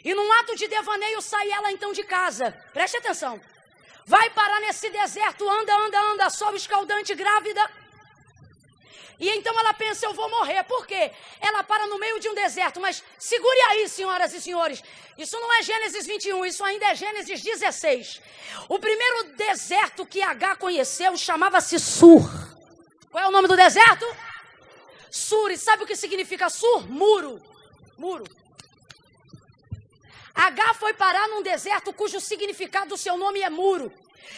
E num ato de devaneio sai ela então de casa. Preste atenção. Vai parar nesse deserto, anda, sobe escaldante, grávida. E então ela pensa, eu vou morrer. Por quê? Ela para no meio de um deserto. Mas segure aí, senhoras e senhores. Isso não é Gênesis 21, isso ainda é Gênesis 16. O primeiro deserto que Agar conheceu chamava-se Sur. Qual é o nome do deserto? Sur. E sabe o que significa Sur? Muro. Muro. Agar foi parar num deserto cujo significado do seu nome é muro.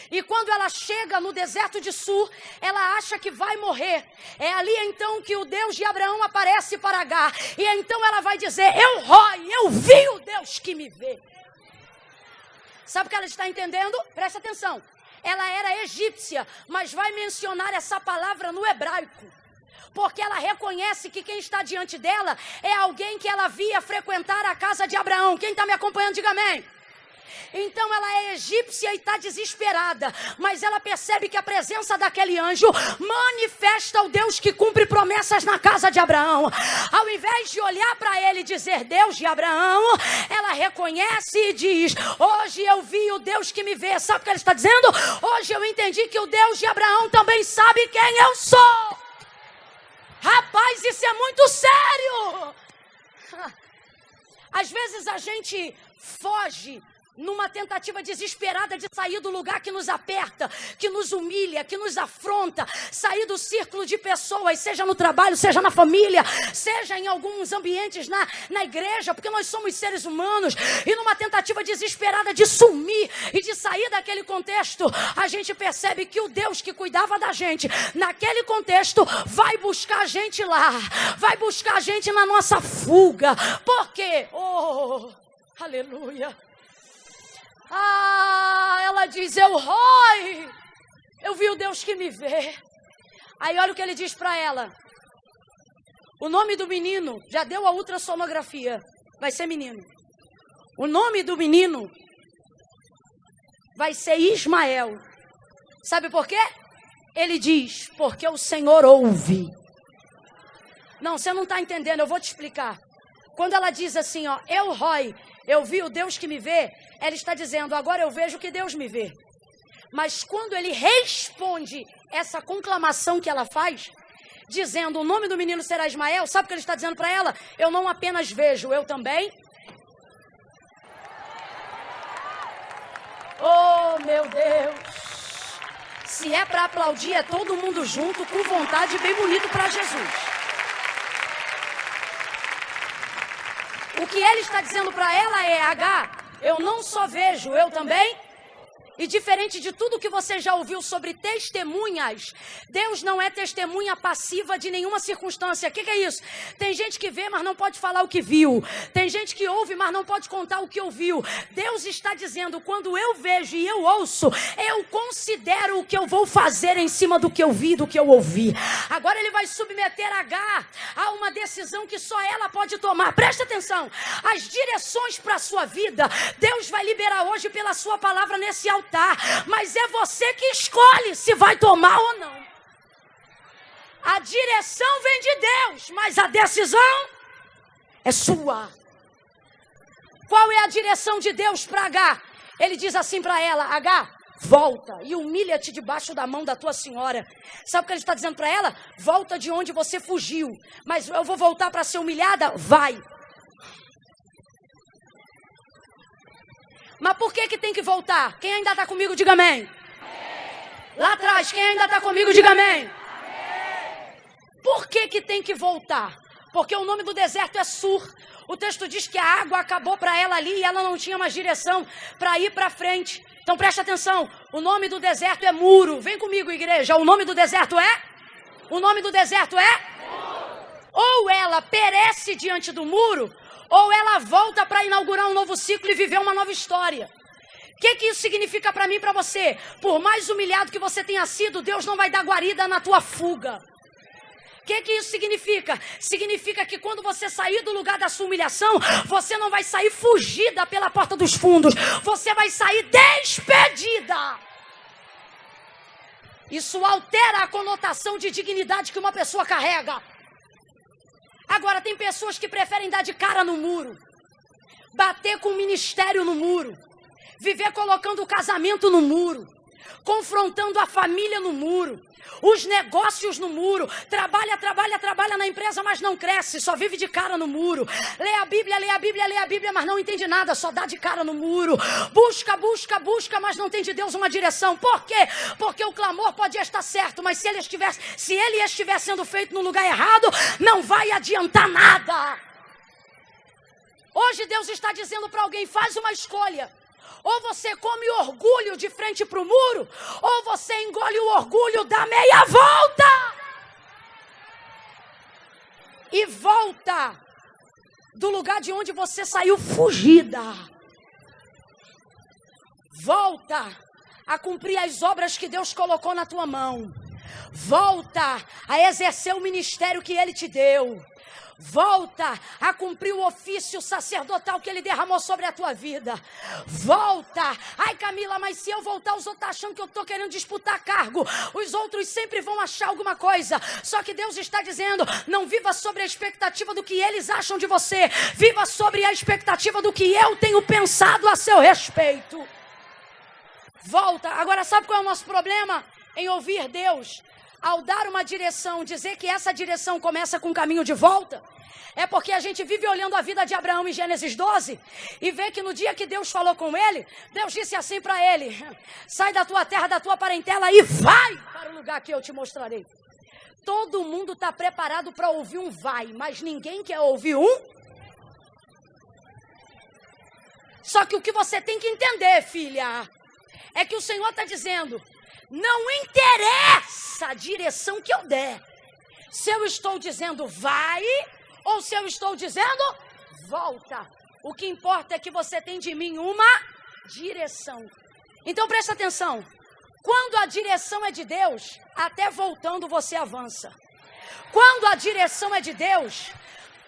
E quando ela chega no deserto de Sur, ela acha que vai morrer. É ali então que o Deus de Abraão aparece para Agar. E então ela vai dizer, eu vi o Deus que me vê. Sabe o que ela está entendendo? Presta atenção. Ela era egípcia, mas vai mencionar essa palavra no hebraico. Porque ela reconhece que quem está diante dela é alguém que ela via frequentar a casa de Abraão. Quem está me acompanhando, diga amém. Então ela é egípcia e está desesperada, mas ela percebe que a presença daquele anjo manifesta o Deus que cumpre promessas na casa de Abraão. Ao invés de olhar para ele e dizer Deus de Abraão, ela reconhece e diz, hoje eu vi o Deus que me vê. Sabe o que ela está dizendo? Hoje eu entendi que o Deus de Abraão também sabe quem eu sou. Rapaz, isso é muito sério. Às vezes a gente foge numa tentativa desesperada de sair do lugar que nos aperta, que nos humilha, que nos afronta, sair do círculo de pessoas, seja no trabalho, seja na família, seja em alguns ambientes na igreja, porque nós somos seres humanos, e numa tentativa desesperada de sumir e de sair daquele contexto, a gente percebe que o Deus que cuidava da gente, naquele contexto, vai buscar a gente lá, vai buscar a gente na nossa fuga. Por quê? Oh, aleluia! Ela diz, eu vi o Deus que me vê. Aí olha o que ele diz para ela. O nome do menino, já deu a ultrassonografia, vai ser menino. O nome do menino vai ser Ismael. Sabe por quê? Ele diz, porque o Senhor ouve. Não, você não está entendendo, eu vou te explicar. Quando ela diz assim, ó, eu vi o Deus que me vê, ela está dizendo, agora eu vejo que Deus me vê. Mas quando ele responde essa conclamação que ela faz, dizendo o nome do menino será Ismael, sabe o que ele está dizendo para ela? Eu não apenas vejo, eu também. Oh, meu Deus. Se é para aplaudir, é todo mundo junto, com vontade, bem bonito para Jesus. O que ele está dizendo para ela é, Agar, eu não só vejo, eu também. E diferente de tudo que você já ouviu sobre testemunhas, Deus não é testemunha passiva de nenhuma circunstância. O que é isso? Tem gente que vê, mas não pode falar o que viu. Tem gente que ouve, mas não pode contar o que ouviu. Deus está dizendo, quando eu vejo e eu ouço, eu considero o que eu vou fazer em cima do que eu vi, do que eu ouvi. Agora ele vai submeter Agar a uma decisão que só ela pode tomar. Presta atenção. As direções para a sua vida, Deus vai liberar hoje pela sua palavra nesse altar. Mas é você que escolhe se vai tomar ou não. A direção vem de Deus, mas a decisão é sua. Qual é a direção de Deus para Agar? Ele diz assim para ela, Agar, volta e humilha-te debaixo da mão da tua senhora. Sabe o que ele está dizendo para ela? Volta de onde você fugiu. Mas eu vou voltar para ser humilhada? Vai. Mas por que tem que voltar? Quem ainda está comigo, diga amém. Lá atrás, quem ainda está comigo, diga amém. Por que tem que voltar? Porque o nome do deserto é Sur. O texto diz que a água acabou para ela ali e ela não tinha mais direção para ir para frente. Então preste atenção, o nome do deserto é Muro. Vem comigo, igreja, o nome do deserto é? O nome do deserto é? Ou ela perece diante do muro, ou ela volta para inaugurar um novo ciclo e viver uma nova história. O que isso significa para mim e para você? Por mais humilhado que você tenha sido, Deus não vai dar guarida na tua fuga. O que isso significa? Significa que quando você sair do lugar da sua humilhação, você não vai sair fugida pela porta dos fundos. Você vai sair despedida. Isso altera a conotação de dignidade que uma pessoa carrega. Agora, tem pessoas que preferem dar de cara no muro, bater com o ministério no muro, viver colocando o casamento no muro, confrontando a família no muro, os negócios no muro, trabalha na empresa, mas não cresce, só vive de cara no muro, lê a Bíblia, mas não entende nada, só dá de cara no muro, busca, mas não tem de Deus uma direção. Por quê? Porque o clamor pode estar certo, mas se ele estiver sendo feito no lugar errado, não vai adiantar nada. Hoje Deus está dizendo para alguém: faz uma escolha. Ou você come orgulho de frente para o muro, ou você engole o orgulho, dá meia volta. E volta do lugar de onde você saiu fugida. Volta a cumprir as obras que Deus colocou na tua mão. Volta a exercer o ministério que Ele te deu. Volta a cumprir o ofício sacerdotal que Ele derramou sobre a tua vida. Volta. Ai, Camila, mas se eu voltar, os outros acham que eu estou querendo disputar cargo. Os outros sempre vão achar alguma coisa. Só que Deus está dizendo: não viva sobre a expectativa do que eles acham de você. Viva sobre a expectativa do que eu tenho pensado a seu respeito. Volta. Agora, sabe qual é o nosso problema em ouvir Deus? Ao dar uma direção, dizer que essa direção começa com um caminho de volta, é porque a gente vive olhando a vida de Abraão em Gênesis 12 e vê que no dia que Deus falou com ele, Deus disse assim para ele: sai da tua terra, da tua parentela e vai para o lugar que eu te mostrarei. Todo mundo está preparado para ouvir um vai, mas ninguém quer ouvir um. Só que o que você tem que entender, filha, é que o Senhor está dizendo: não interessa a direção que eu der, se eu estou dizendo vai ou se eu estou dizendo volta. O que importa é que você tem de mim uma direção. Então presta atenção: quando a direção é de Deus, até voltando você avança. Quando a direção é de Deus,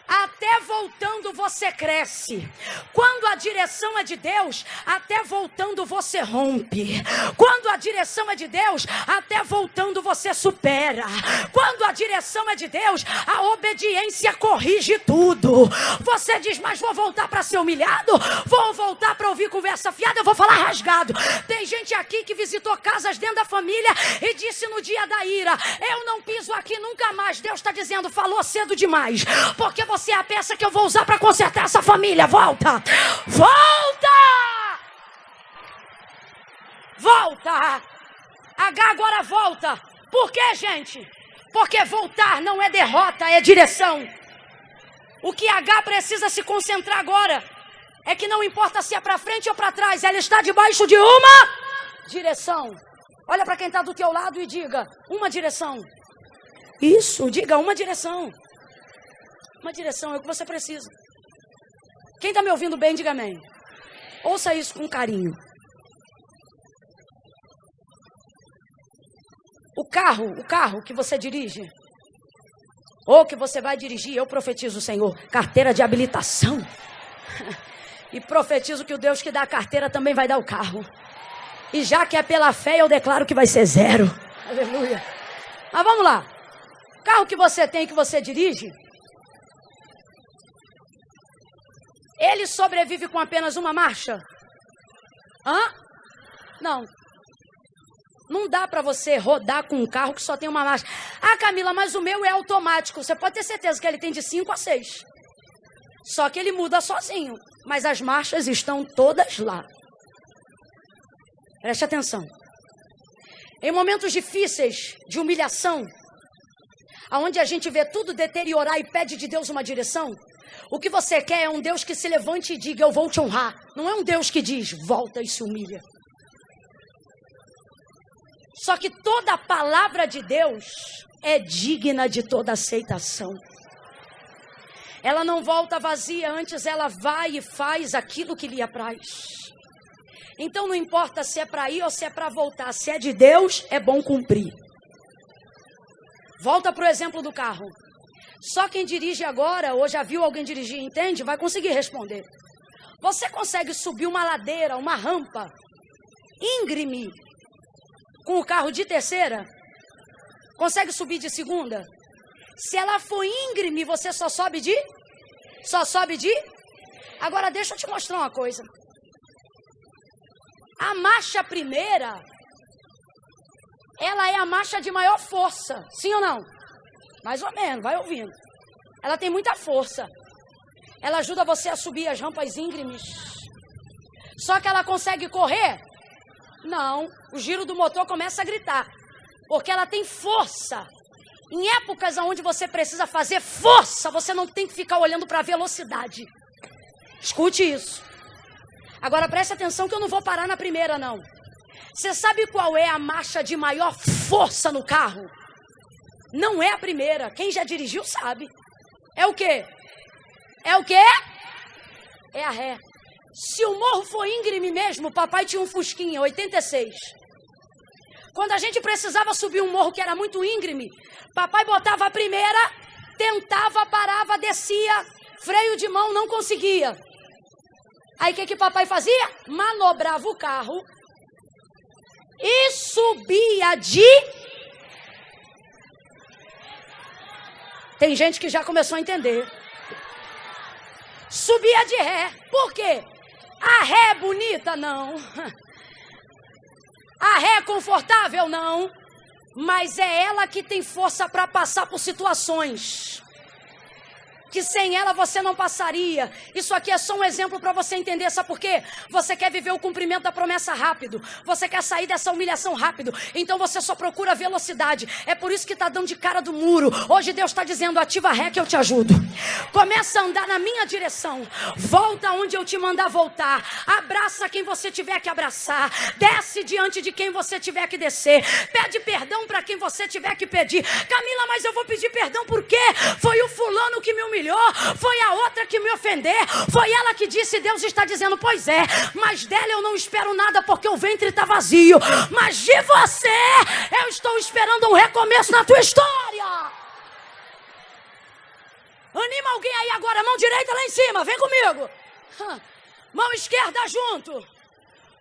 até voltando você cresce. Quando a direção é de Deus, até voltando você rompe. Quando a direção é de Deus, até voltando você supera. Quando a direção é de Deus, a obediência corrige tudo. Você diz: mas vou voltar para ser humilhado? Vou voltar para ouvir conversa fiada? Eu vou falar rasgado. Tem gente aqui que visitou casas dentro da família e disse no dia da ira: eu não piso aqui nunca mais. Deus está dizendo: falou cedo demais, porque você é a peça que eu vou usar para consertar essa família. Volta! Volta! Volta! H agora volta. Por quê, gente? Porque voltar não é derrota, é direção. O que H precisa se concentrar agora é que não importa se é para frente ou para trás, ela está debaixo de uma direção. Olha para quem está do teu lado e diga: uma direção. Isso, diga uma direção. Uma direção é o que você precisa. Quem está me ouvindo bem, diga amém. Ouça isso com carinho. O carro que você dirige, ou que você vai dirigir, eu profetizo, Senhor, carteira de habilitação. E profetizo que o Deus que dá a carteira também vai dar o carro. E já que é pela fé, eu declaro que vai ser 0. Aleluia. Mas vamos lá. O carro que você tem, que você dirige, ele sobrevive com apenas uma marcha? Não. Não dá para você rodar com um carro que só tem uma marcha. Ah, Camila, mas o meu é automático. Você pode ter certeza que ele tem de 5 a 6. Só que ele muda sozinho. Mas as marchas estão todas lá. Preste atenção. Em momentos difíceis, de humilhação, onde a gente vê tudo deteriorar e pede de Deus uma direção, o que você quer é um Deus que se levante e diga: eu vou te honrar. Não é um Deus que diz: volta e se humilha. Só que toda a palavra de Deus é digna de toda aceitação. Ela não volta vazia, antes ela vai e faz aquilo que lhe apraz. Então não importa se é para ir ou se é para voltar, se é de Deus, é bom cumprir. Volta para o exemplo do carro. Só quem dirige agora, ou já viu alguém dirigir, entende? Vai conseguir responder. Você consegue subir uma ladeira, uma rampa íngreme com o carro de terceira? Consegue subir de segunda? Se ela for íngreme, você só sobe de? Agora deixa eu te mostrar uma coisa. A marcha primeira, ela é a marcha de maior força. Sim ou não? Mais ou menos, vai ouvindo. Ela tem muita força. Ela ajuda você a subir as rampas íngremes. Só que ela consegue correr? Não. O giro do motor começa a gritar. Porque ela tem força. Em épocas onde você precisa fazer força, você não tem que ficar olhando para a velocidade. Escute isso. Agora preste atenção que eu não vou parar na primeira, não. Você sabe qual é a marcha de maior força no carro? Não é a primeira. Quem já dirigiu sabe. É o quê? É a ré. Se o morro for íngreme mesmo, o papai tinha um Fusquinha, 86. Quando a gente precisava subir um morro que era muito íngreme, papai botava a primeira, tentava, parava, descia, freio de mão, não conseguia. Aí o que papai fazia? Manobrava o carro e subia de... Tem gente que já começou a entender. Subia de ré. Por quê? A ré é bonita? Não. A ré é confortável? Não. Mas é ela que tem força para passar por situações que sem ela você não passaria. Isso aqui é só um exemplo para você entender. Sabe por quê? Você quer viver o cumprimento da promessa rápido. Você quer sair dessa humilhação rápido. Então você só procura velocidade. É por isso que está dando de cara do muro. Hoje Deus está dizendo, ativa a ré que eu te ajudo. Começa a andar na minha direção. Volta onde eu te mandar voltar. Abraça quem você tiver que abraçar. Desce diante de quem você tiver que descer. Pede perdão para quem você tiver que pedir. Camila, mas eu vou pedir perdão por quê? Foi o fulano que me humilhou. Foi a outra que me ofendeu. Foi ela que disse. Deus está dizendo, pois é, mas dela eu não espero nada porque o ventre está vazio. Mas de você eu estou esperando um recomeço na tua história. Anima alguém aí agora, mão direita lá em cima, vem comigo. Mão esquerda junto.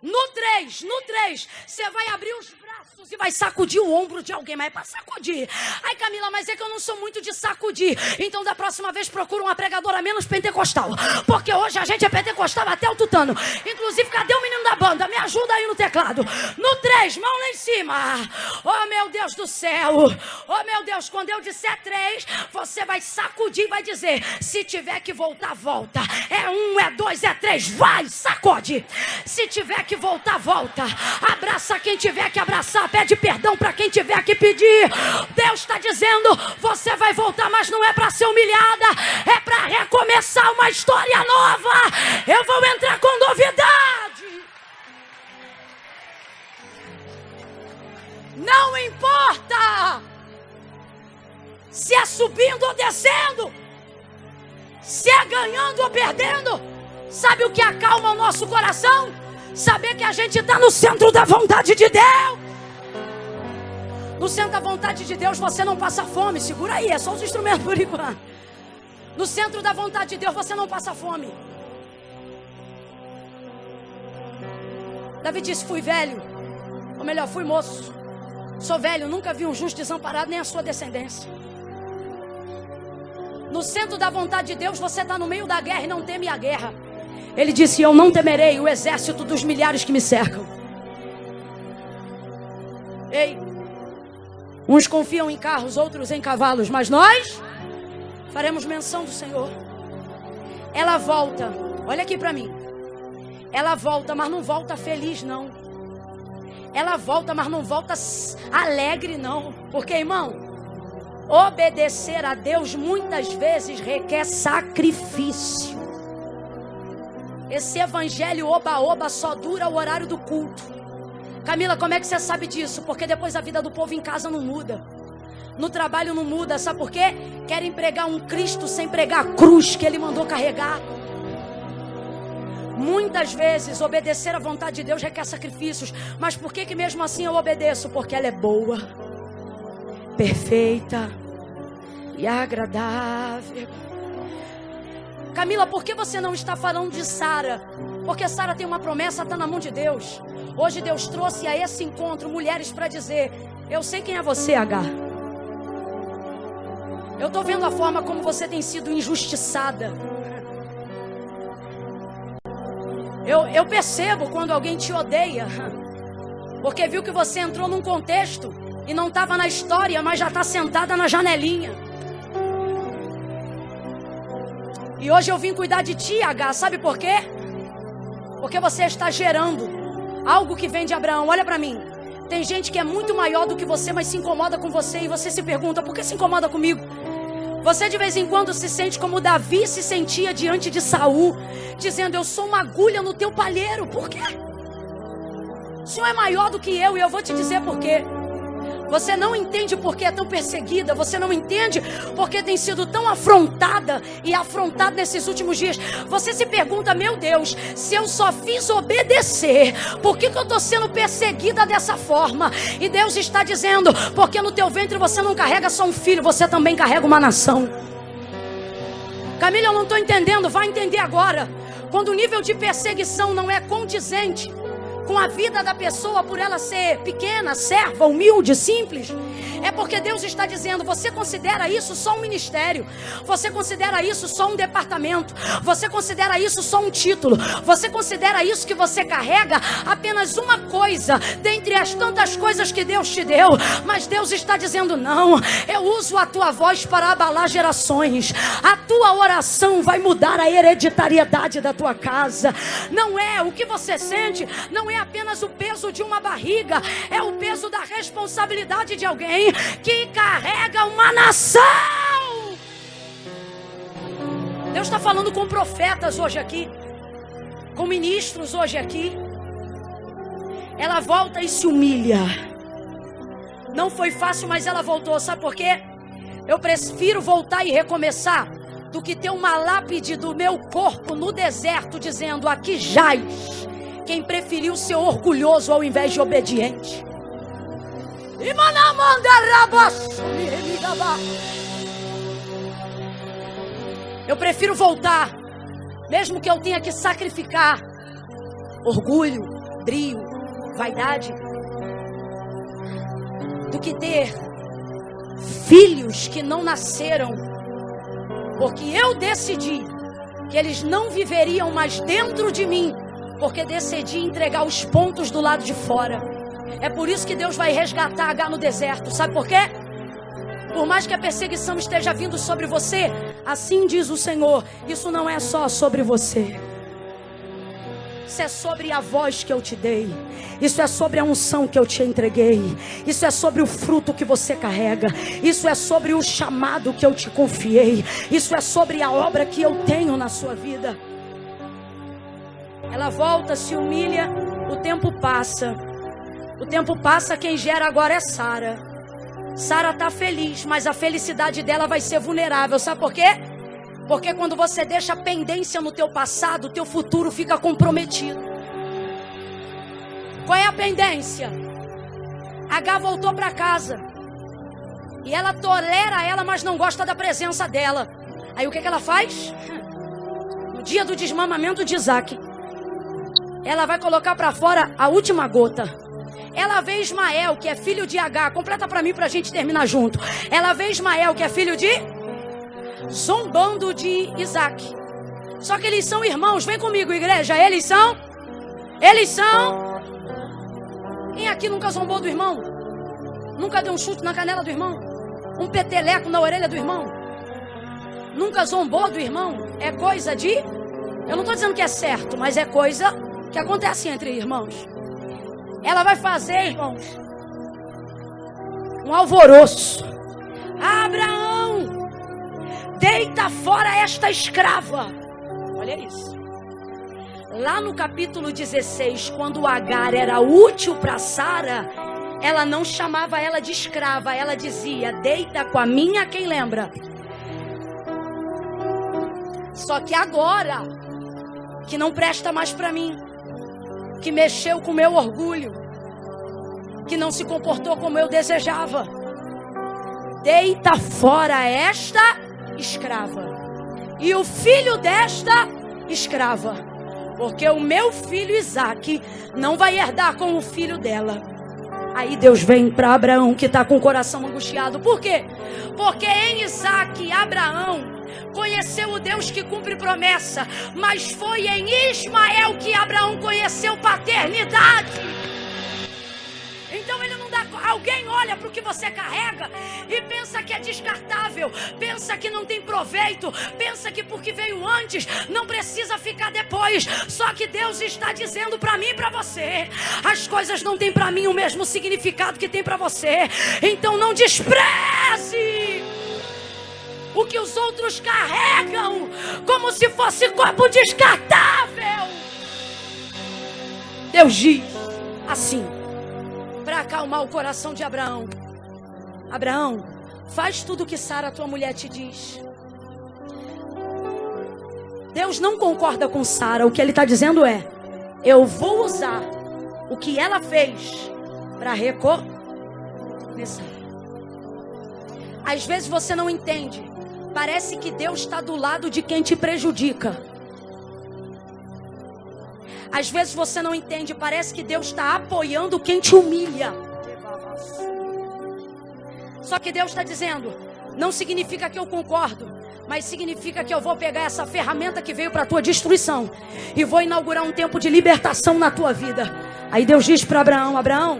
No 3, você vai abrir os braços e vai sacudir o ombro de alguém, mas é para sacudir. Ai, Camila, mas é que eu não sou muito de sacudir. Então, da próxima vez, procura uma pregadora menos pentecostal. Porque hoje a gente é pentecostal até o tutano. Inclusive, cadê o menino da banda? Me ajuda aí no teclado. No 3, mão lá em cima. Oh, meu Deus do céu. Oh, meu Deus, quando eu disser 3, você vai sacudir e vai dizer, se tiver que voltar, volta. É 1, é 2, é 3, vai, sacode. Se tiver que voltar, volta. Abraça quem tiver que abraçar. Pede perdão para quem tiver que pedir. Deus está dizendo, você vai voltar, mas não é para ser humilhada. É para recomeçar uma história nova. Eu vou entrar com novidade. Não importa se é subindo ou descendo, se é ganhando ou perdendo. Sabe o que acalma o nosso coração? Saber que a gente está no centro da vontade de Deus. No centro da vontade de Deus você não passa fome. Segura aí, é só os instrumentos por enquanto. No centro da vontade de Deus você não passa fome. Davi disse, fui velho. Ou melhor, fui moço. Sou velho, nunca vi um justo desamparado, nem a sua descendência. No centro da vontade de Deus você está no meio da guerra e não teme a guerra. Ele disse, eu não temerei o exército dos milhares que me cercam. Ei, uns confiam em carros, outros em cavalos, mas nós faremos menção do Senhor. Ela volta, olha aqui para mim. Ela volta, mas não volta feliz não. Ela volta, mas não volta alegre não. Porque, irmão, obedecer a Deus muitas vezes requer sacrifício. Esse evangelho oba-oba só dura o horário do culto. Camila, como é que você sabe disso? Porque depois a vida do povo em casa não muda. No trabalho não muda, sabe por quê? Querem pregar um Cristo sem pregar a cruz que Ele mandou carregar. Muitas vezes obedecer à vontade de Deus requer sacrifícios. Mas por que mesmo assim eu obedeço? Porque ela é boa, perfeita e agradável. Camila, por que você não está falando de Sara? Porque Sara tem uma promessa, está na mão de Deus. Hoje Deus trouxe a esse encontro mulheres para dizer, eu sei quem é você, Agar. Eu estou vendo a forma como você tem sido injustiçada. Eu percebo quando alguém te odeia, porque viu que você entrou num contexto e não estava na história, mas já está sentada na janelinha. E hoje eu vim cuidar de ti, H. Sabe por quê? Porque você está gerando algo que vem de Abraão. Olha para mim. Tem gente que é muito maior do que você, mas se incomoda com você. E você se pergunta, por que se incomoda comigo? Você de vez em quando se sente como Davi se sentia diante de Saul, dizendo, eu sou uma agulha no teu palheiro. Por quê? O Senhor é maior do que eu e eu vou te dizer por quê. Você não entende por que é tão perseguida. Você não entende por que tem sido tão afrontada e afrontada nesses últimos dias. Você se pergunta, meu Deus, se eu só fiz obedecer, por que eu estou sendo perseguida dessa forma? E Deus está dizendo, porque no teu ventre você não carrega só um filho, você também carrega uma nação. Camila, eu não estou entendendo, vai entender agora. Quando o nível de perseguição não é condizente com a vida da pessoa, por ela ser pequena, serva, humilde, simples, é porque Deus está dizendo, você considera isso só um ministério, você considera isso só um departamento, você considera isso só um título, você considera isso que você carrega apenas uma coisa, dentre as tantas coisas que Deus te deu, mas Deus está dizendo, não, eu uso a tua voz para abalar gerações, a tua oração vai mudar a hereditariedade da tua casa, não é o que você sente, não é apenas o peso de uma barriga, é o peso da responsabilidade de alguém que carrega uma nação. Deus está falando com profetas hoje aqui, com ministros hoje aqui. Ela volta e se humilha. Não foi fácil, mas ela voltou. Sabe por quê? Eu prefiro voltar e recomeçar do que ter uma lápide do meu corpo no deserto dizendo, aqui jaz quem preferiu ser orgulhoso ao invés de obediente. Eu prefiro voltar, mesmo que eu tenha que sacrificar orgulho, brio, vaidade, do que ter filhos que não nasceram, porque eu decidi que eles não viveriam mais dentro de mim, porque decidi entregar os pontos do lado de fora. É por isso que Deus vai resgatar H no deserto. Sabe por quê? Por mais que a perseguição esteja vindo sobre você, assim diz o Senhor, isso não é só sobre você. Isso é sobre a voz que eu te dei. Isso é sobre a unção que eu te entreguei. Isso é sobre o fruto que você carrega. Isso é sobre o chamado que eu te confiei. Isso é sobre a obra que eu tenho na sua vida. Ela volta, se humilha, o tempo passa. O tempo passa, quem gera agora é Sara. Sara está feliz, mas a felicidade dela vai ser vulnerável. Sabe por quê? Porque quando você deixa pendência no teu passado, o teu futuro fica comprometido. Qual é a pendência? H voltou para casa. E ela tolera ela, mas não gosta da presença dela. Aí o que ela faz? No dia do desmamamento de Isaac, ela vai colocar para fora a última gota. Ela vê Ismael, que é filho de H. Completa para mim, para a gente terminar junto. Ela vê Ismael, que é filho de... zombando de Isaac. Só que eles são irmãos. Vem comigo, igreja. Eles são... Quem aqui nunca zombou do irmão? Nunca deu um chute na canela do irmão? Um peteleco na orelha do irmão? Nunca zombou do irmão? É coisa de... Eu não estou dizendo que é certo, mas é coisa que acontece entre irmãos. Ela vai fazer, irmãos, um alvoroço. Abraão, deita fora esta escrava. Olha isso. Lá no capítulo 16, quando Agar era útil para Sara, ela não chamava ela de escrava. Ela dizia, deita com a minha, quem lembra? Só que agora, que não presta mais para mim, que mexeu com o meu orgulho, que não se comportou como eu desejava, deita fora esta escrava e o filho desta escrava, porque o meu filho Isaac não vai herdar com o filho dela. Aí Deus vem para Abraão, que está com o coração angustiado. Por quê? Porque em Isaac, Abraão conheceu o Deus que cumpre promessa, mas foi em Ismael que Abraão conheceu paternidade. Então ele não dá. Alguém olha para o que você carrega e pensa que é descartável, pensa que não tem proveito, pensa que porque veio antes não precisa ficar depois. Só que Deus está dizendo para mim e para você: as coisas não têm para mim o mesmo significado que tem para você. Então não despreze o que os outros carregam como se fosse corpo descartável. Deus diz assim, para acalmar o coração de Abraão: Abraão, faz tudo o que Sara, tua mulher, te diz. Deus não concorda com Sara. O que ele está dizendo é: eu vou usar o que ela fez para recomeçar. Às vezes você não entende. Parece que Deus está do lado de quem te prejudica. Às vezes você não entende. Parece que Deus está apoiando quem te humilha. Só que Deus está dizendo: não significa que eu concordo, mas significa que eu vou pegar essa ferramenta que veio para a tua destruição e vou inaugurar um tempo de libertação na tua vida. Aí Deus diz para Abraão: Abraão,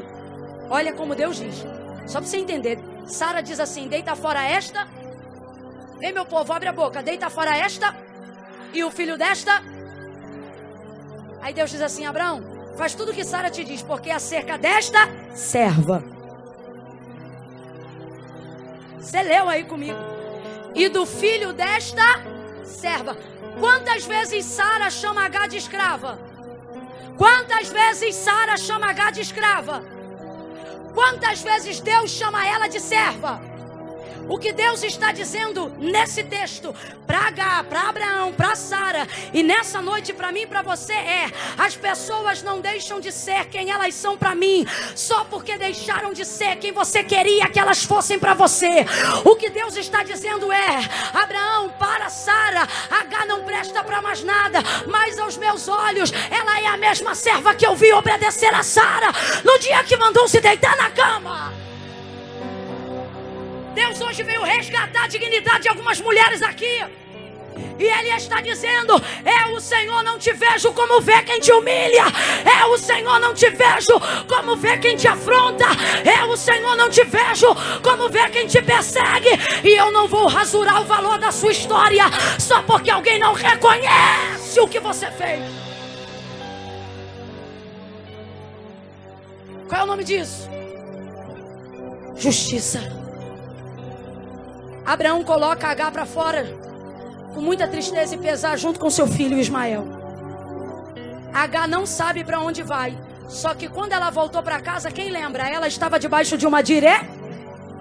olha como Deus diz, só para você entender. Sara diz assim: deita fora esta. Vem, meu povo, abre a boca. Deita fora esta e o filho desta. Aí Deus diz assim: Abraão, faz tudo o que Sara te diz, porque acerca desta serva. Você leu aí comigo. E do filho desta serva. Quantas vezes Sara chama H de escrava? Quantas vezes Sara chama H de escrava? Quantas vezes Deus chama ela de serva? O que Deus está dizendo nesse texto para H, para Abraão, para Sara e nessa noite para mim e para você é: as pessoas não deixam de ser quem elas são para mim só porque deixaram de ser quem você queria que elas fossem para você. O que Deus está dizendo é: Abraão, para Sara, H não presta para mais nada, mas aos meus olhos ela é a mesma serva que eu vi obedecer a Sara no dia que mandou se deitar na cama. Deus hoje veio resgatar a dignidade de algumas mulheres aqui. E Ele está dizendo: o Senhor não te vejo como vê quem te humilha. O Senhor não te vejo como vê quem te afronta. O Senhor não te vejo como vê quem te persegue. E eu não vou rasurar o valor da sua história só porque alguém não reconhece o que você fez. Qual é o nome disso? Justiça. Abraão coloca H para fora com muita tristeza e pesar junto com seu filho Ismael. H não sabe para onde vai. Só que quando ela voltou para casa, quem lembra? Ela estava debaixo de uma diré.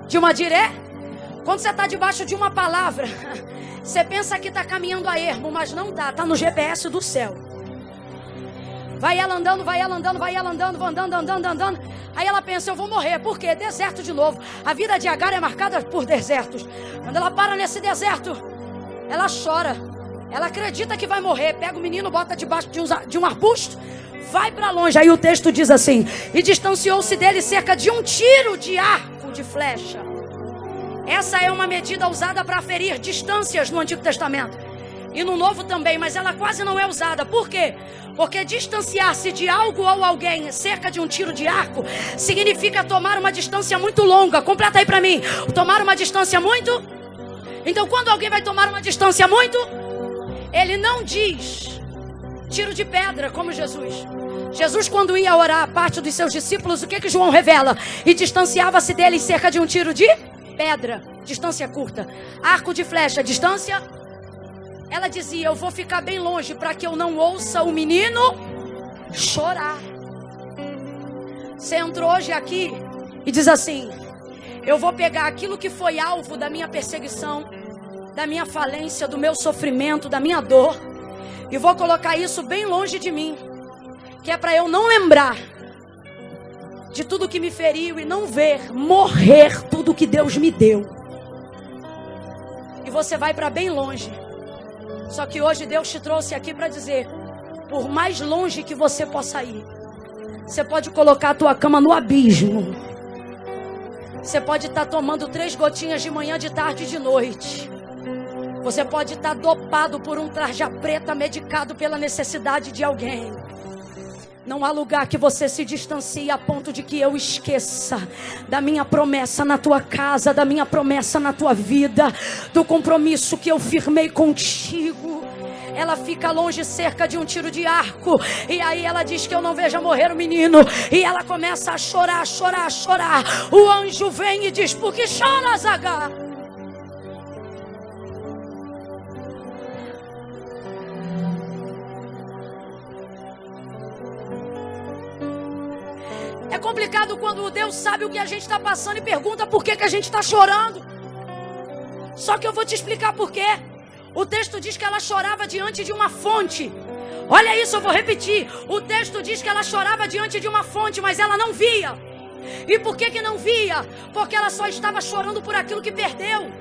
De uma diré. Quando você está debaixo de uma palavra, você pensa que está caminhando a ermo, mas não está. Está no GPS do céu. Vai ela andando, vai ela andando, vai ela andando, andando. Aí ela pensa: eu vou morrer. Por quê? Deserto de novo. A vida de Agar é marcada por desertos. Quando ela para nesse deserto, ela chora. Ela acredita que vai morrer. Pega o menino, bota debaixo de um arbusto, vai para longe. Aí o texto diz assim: e distanciou-se dele cerca de um tiro de arco de flecha. Essa é uma medida usada para aferir distâncias no Antigo Testamento e no Novo também, mas ela quase não é usada. Por quê? Porque distanciar-se de algo ou alguém cerca de um tiro de arco significa tomar uma distância muito longa. Completa aí para mim. Tomar uma distância muito. Então quando alguém vai tomar uma distância muito, ele não diz tiro de pedra como Jesus. Jesus, quando ia orar a parte dos seus discípulos, o que João revela? E distanciava-se deles cerca de um tiro de pedra. Distância curta. Arco de flecha, distância. Ela dizia: eu vou ficar bem longe para que eu não ouça o menino chorar. Você entrou hoje aqui e diz assim: eu vou pegar aquilo que foi alvo da minha perseguição, da minha falência, do meu sofrimento, da minha dor, e vou colocar isso bem longe de mim, que é para eu não lembrar de tudo que me feriu e não ver morrer tudo que Deus me deu. E você vai para bem longe. Só que hoje Deus te trouxe aqui para dizer: por mais longe que você possa ir, Você pode colocar a tua cama no abismo. Você pode estar tomando 3 gotinhas de manhã, de tarde e de noite. Você pode estar dopado por um tarja preta, medicado pela necessidade de alguém. Não há lugar que você se distancie a ponto de que eu esqueça da minha promessa na tua casa, da minha promessa na tua vida, do compromisso que eu firmei contigo. Ela fica longe, cerca de um tiro de arco. E aí ela diz que eu não veja morrer o menino. E ela começa a chorar, chorar, chorar. O anjo vem e diz: por que choras, Agar? É complicado quando Deus sabe o que a gente está passando e pergunta por que a gente está chorando. Só que eu vou te explicar por quê. O texto diz que ela chorava diante de uma fonte. Olha isso, eu vou repetir. O texto diz que ela chorava diante de uma fonte, mas ela não via. E por que não via? Porque ela só estava chorando por aquilo que perdeu.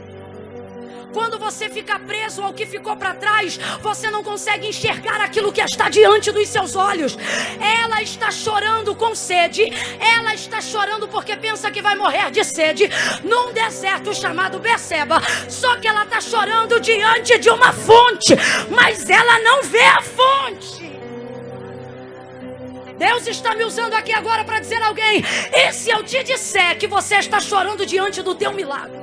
Quando você fica preso ao que ficou para trás, você não consegue enxergar aquilo que está diante dos seus olhos. Ela está chorando com sede. Ela está chorando porque pensa que vai morrer de sede num deserto chamado Beceba. Só que ela está chorando diante de uma fonte, mas ela não vê a fonte. Deus está me usando aqui agora para dizer a alguém: e se eu te disser que você está chorando diante do teu milagre?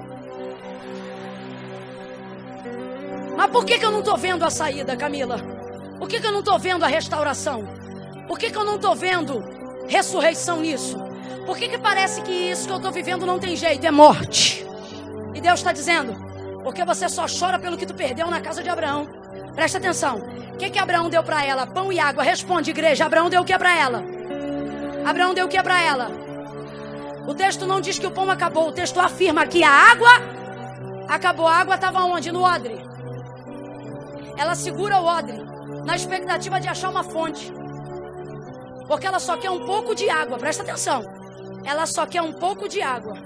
Mas por que eu não estou vendo a saída, Camila? Por que eu não estou vendo a restauração? Por que eu não estou vendo ressurreição nisso? Por que parece que isso que eu estou vivendo não tem jeito? É morte. E Deus está dizendo: porque você só chora pelo que tu perdeu na casa de Abraão. Presta atenção. O que Abraão deu para ela? Pão e água. Responde, igreja. Abraão deu o que para ela? Abraão deu o que para ela? O texto não diz que o pão acabou. O texto afirma que a água acabou. A água estava onde? No odre. Ela segura o odre na expectativa de achar uma fonte, porque ela só quer um pouco de água. Presta atenção. Ela só quer um pouco de água.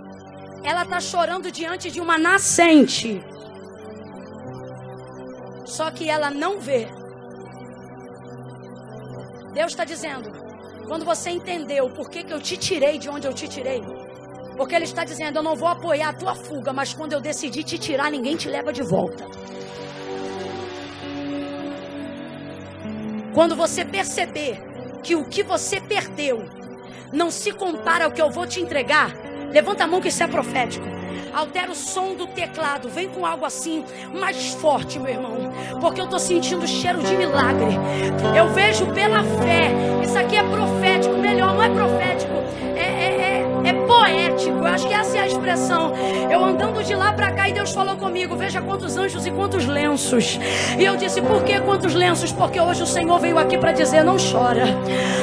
Ela está chorando diante de uma nascente, só que ela não vê. Deus está dizendo: quando você entendeu por que eu te tirei de onde eu te tirei, porque Ele está dizendo: eu não vou apoiar a tua fuga, mas quando eu decidi te tirar, ninguém te leva de volta. Quando você perceber que o que você perdeu não se compara ao que eu vou te entregar, levanta a mão que isso é profético. Altera o som do teclado, vem com algo assim mais forte, meu irmão, porque eu estou sentindo cheiro de milagre. Eu vejo pela fé. Isso aqui é profético, melhor, não é profético, é poético. Eu acho que essa é a expressão. Eu andando de lá para cá e Deus falou comigo: veja quantos anjos e quantos lenços. E eu disse: por que quantos lenços? Porque hoje o Senhor veio aqui para dizer: não chora,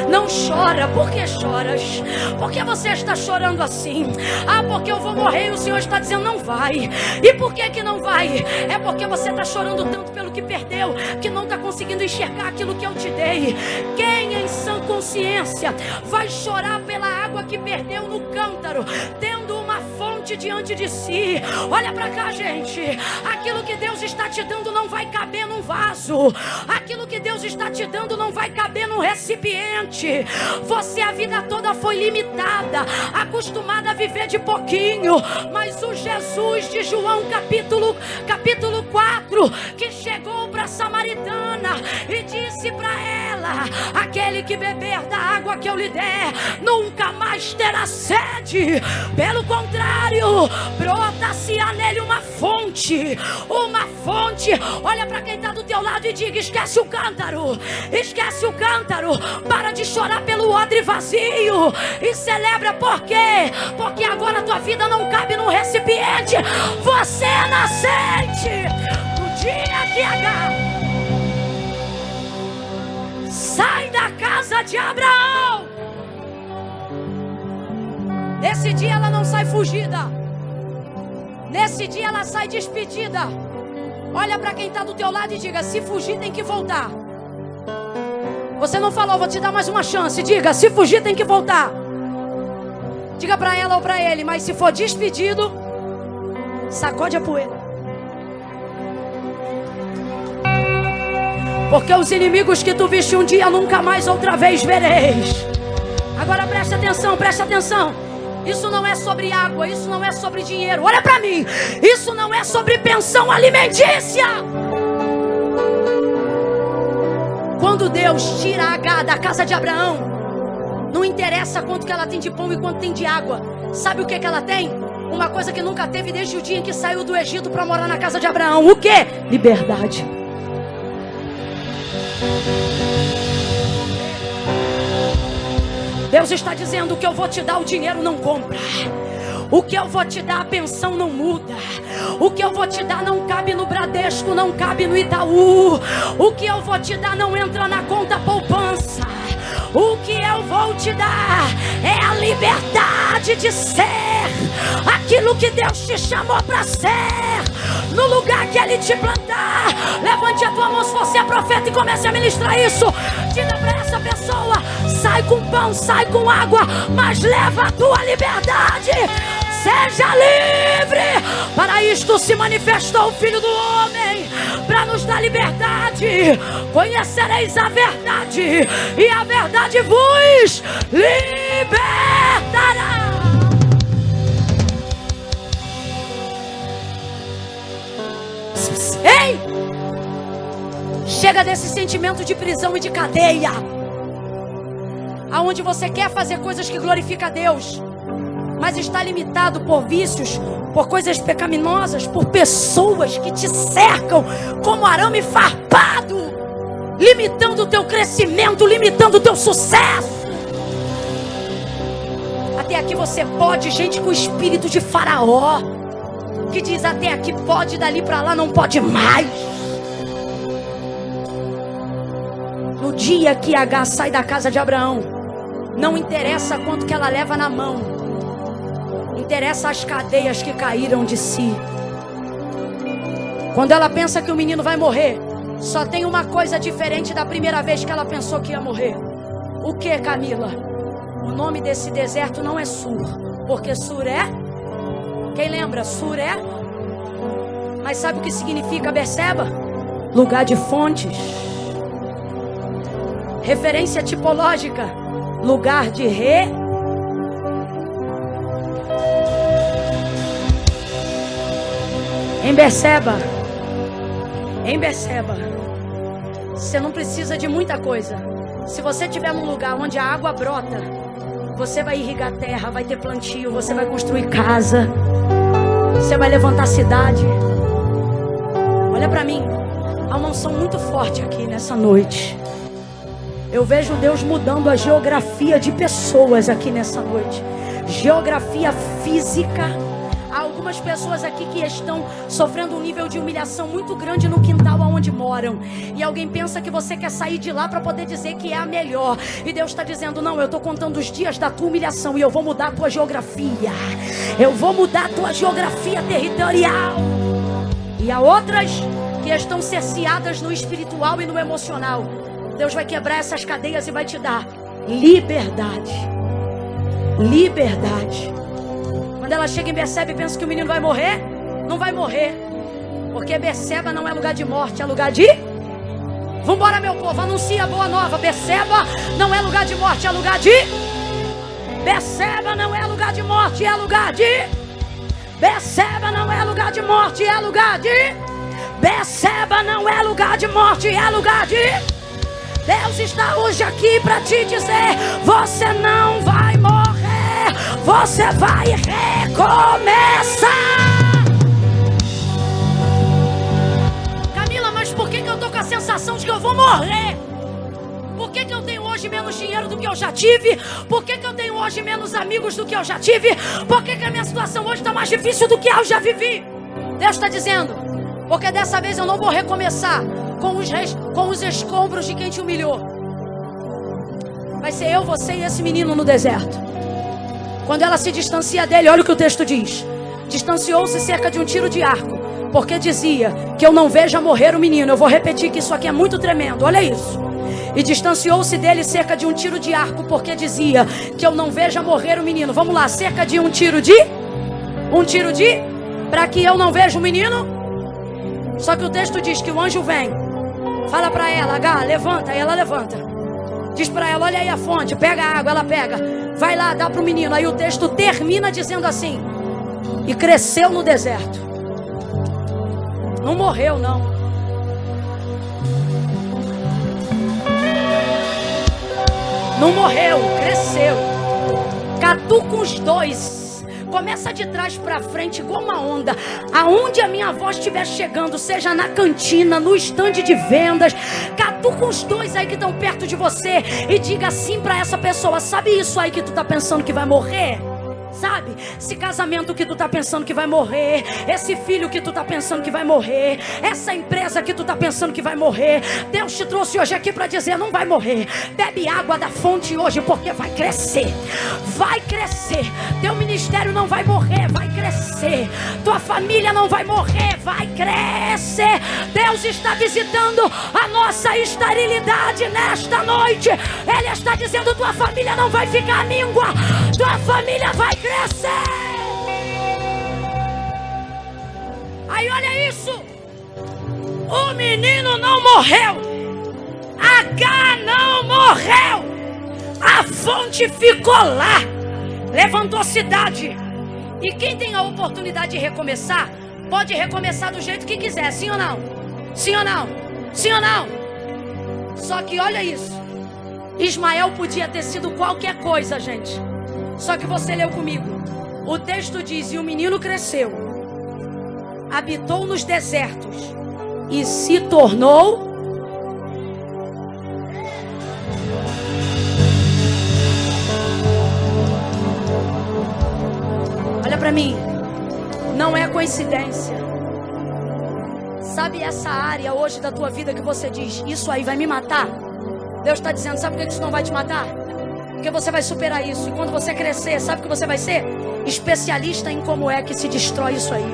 não chora. Por que choras? Por que você está chorando assim? Ah, porque eu vou morrer. E o Senhor está dizendo: não vai. E por que não vai? É porque você está chorando tanto pelo que perdeu, que não está conseguindo enxergar aquilo que eu te dei. Quem em sã consciência vai chorar pela água que perdeu no cântaro, tendo uma fonte diante de si? Olha pra cá, gente. Aquilo que Deus está te dando não vai caber num vaso. Aquilo que Deus está te dando não vai caber num recipiente. Você a vida toda foi limitada, acostumada a viver de pouquinho. Mas o Jesus de João capítulo 4, que chegou para a samaritana e disse para ela: aquele que beber da água que eu lhe der nunca mais terá sede. Pelo contrário, brota-se-á nele uma fonte. Uma fonte. Olha para quem está do teu lado e diga: esquece o cântaro. Esquece o cântaro. Para de chorar pelo odre vazio e celebra. Por quê? Porque agora a tua vida não cabe num recipiente. Você é nascente. No dia que Agar sai da casa de Abraão, nesse dia ela não sai fugida. Nesse dia ela sai despedida. Olha para quem está do teu lado e diga: se fugir tem que voltar. Você não falou, vou te dar mais uma chance. Diga: se fugir tem que voltar. Diga para ela ou para ele: mas se for despedido, sacode a poeira. Porque os inimigos que tu viste um dia nunca mais outra vez vereis. Agora preste atenção, preste atenção. Isso não é sobre água, isso não é sobre dinheiro. Olha para mim. Isso não é sobre pensão alimentícia. Quando Deus tira Agar da casa de Abraão, não interessa quanto que ela tem de pão e quanto tem de água. Sabe o que ela tem? Uma coisa que nunca teve desde o dia em que saiu do Egito para morar na casa de Abraão. O quê? Liberdade. Deus está dizendo: o que eu vou te dar, o dinheiro não compra. O que eu vou te dar, a pensão não muda. O que eu vou te dar não cabe no Bradesco, não cabe no Itaú. O que eu vou te dar não entra na conta poupança. O que eu vou te dar é a liberdade de ser aquilo que Deus te chamou para ser, no lugar que Ele te plantar. Levante a tua mão se você é profeta e comece a ministrar isso. Diga para essa pessoa: sai com pão, sai com água, mas leva a tua liberdade. Seja livre. Para isto se manifestou o Filho do Homem, para nos dar liberdade. Conhecereis a verdade, e a verdade vos libertará. Ei! Chega desse sentimento de prisão e de cadeia, aonde você quer fazer coisas que glorificam a Deus, mas está limitado por vícios, por coisas pecaminosas, por pessoas que te cercam como arame farpado, limitando o teu crescimento, limitando o teu sucesso. Até aqui você pode, gente com espírito de Faraó, que diz: até aqui pode, dali para lá não pode mais. No dia que Agar sai da casa de Abraão, não interessa quanto que ela leva na mão, interessa as cadeias que caíram de si. Quando ela pensa que o menino vai morrer, só tem uma coisa diferente da primeira vez que ela pensou que ia morrer. O que, Camila? O nome desse deserto não é Sur, porque Sur é... Quem lembra? Sur é... Mas sabe o que significa Berseba? Lugar de fontes. Referência tipológica: lugar de Em Berseba, você não precisa de muita coisa. Se você estiver num lugar onde a água brota, você vai irrigar a terra, vai ter plantio, você vai construir casa, você vai levantar cidade. Olha para mim, há uma unção muito forte aqui nessa noite. Eu vejo Deus mudando a geografia de pessoas aqui nessa noite. Geografia física. Há algumas pessoas aqui que estão sofrendo um nível de humilhação muito grande no quintal onde moram. E alguém pensa que você quer sair de lá para poder dizer que é a melhor. E Deus está dizendo: não, eu estou contando os dias da tua humilhação e eu vou mudar a tua geografia. Eu vou mudar a tua geografia territorial. E há outras que estão cerceadas no espiritual e no emocional. Deus vai quebrar essas cadeias e vai te dar liberdade. Liberdade. Quando ela chega em Berseba e pensa que o menino vai morrer, não vai morrer, porque Berseba não é lugar de morte, é lugar de... Vambora, meu povo, anuncia a boa nova. Berseba não é lugar de morte, é lugar de... Berseba não é lugar de morte, é lugar de... Berseba não é lugar de morte, é lugar de... Berseba não é lugar de morte, é lugar de... Deus está hoje aqui para te dizer: você não vai morrer, você vai recomeçar. Camila, mas por que eu tô com a sensação de que eu vou morrer? Por que eu tenho hoje menos dinheiro do que eu já tive? Por que eu tenho hoje menos amigos do que eu já tive? Por que a minha situação hoje está mais difícil do que eu já vivi? Deus está dizendo: porque dessa vez eu não vou recomeçar com os escombros de quem te humilhou. Vai ser eu, você e esse menino no deserto. Quando ela se distancia dele, olha o que o texto diz: distanciou-se cerca de um tiro de arco, porque dizia que eu não veja morrer o menino. Eu vou repetir que isso aqui é muito tremendo, olha isso. E distanciou-se dele cerca de um tiro de arco, porque dizia que eu não veja morrer o menino. Vamos lá, cerca de um tiro de... para que eu não veja o menino. Só que o texto diz que o anjo vem, fala para ela: Agar, levanta. E ela levanta. Diz para ela, olha aí a fonte, pega a água, ela pega. Vai lá, dá para o menino. Aí o texto termina dizendo assim: e cresceu no deserto. Não morreu, não. Não morreu, cresceu. Catuca os dois. Começa de trás para frente igual uma onda. Aonde a minha voz estiver chegando, seja na cantina, no estande de vendas, catuca os dois aí que estão perto de você e diga assim para essa pessoa: sabe isso aí que tu tá pensando que vai morrer? Sabe? Esse casamento que tu tá pensando que vai morrer, esse filho que tu tá pensando que vai morrer, essa empresa que tu tá pensando que vai morrer, Deus te trouxe hoje aqui para dizer: não vai morrer. Bebe água da fonte hoje, porque vai crescer. Vai crescer. Teu ministério não vai morrer, vai crescer. Tua família não vai morrer, vai crescer. Deus está visitando a nossa esterilidade nesta noite. Ele está dizendo: tua família não vai ficar míngua, tua família vai crescer. Aí olha isso. O menino não morreu, H não morreu, a fonte ficou lá, levantou cidade. E quem tem a oportunidade de recomeçar, pode recomeçar do jeito que quiser. Sim ou não? Sim ou não? Sim ou não? Só que olha isso, Ismael podia ter sido qualquer coisa, gente. Só que você leu comigo. O texto diz: e o menino cresceu, habitou nos desertos e se tornou... Olha para mim, não é coincidência. Sabe essa área hoje da tua vida que você diz: isso aí vai me matar? Deus está dizendo: sabe por que isso não vai te matar? Porque você vai superar isso. E quando você crescer, sabe o que você vai ser? Especialista em como é que se destrói isso aí.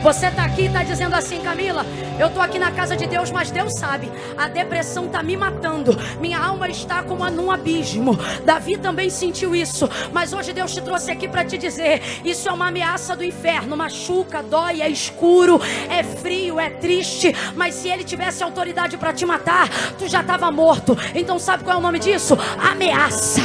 Você está aqui e está dizendo assim: Camila, eu estou aqui na casa de Deus, mas Deus sabe, a depressão está me matando, minha alma está como num abismo. Davi também sentiu isso, mas hoje Deus te trouxe aqui para te dizer: isso é uma ameaça do inferno, machuca, dói, é escuro, é frio, é triste, mas se ele tivesse autoridade para te matar, tu já estava morto. Então sabe qual é o nome disso? Ameaça,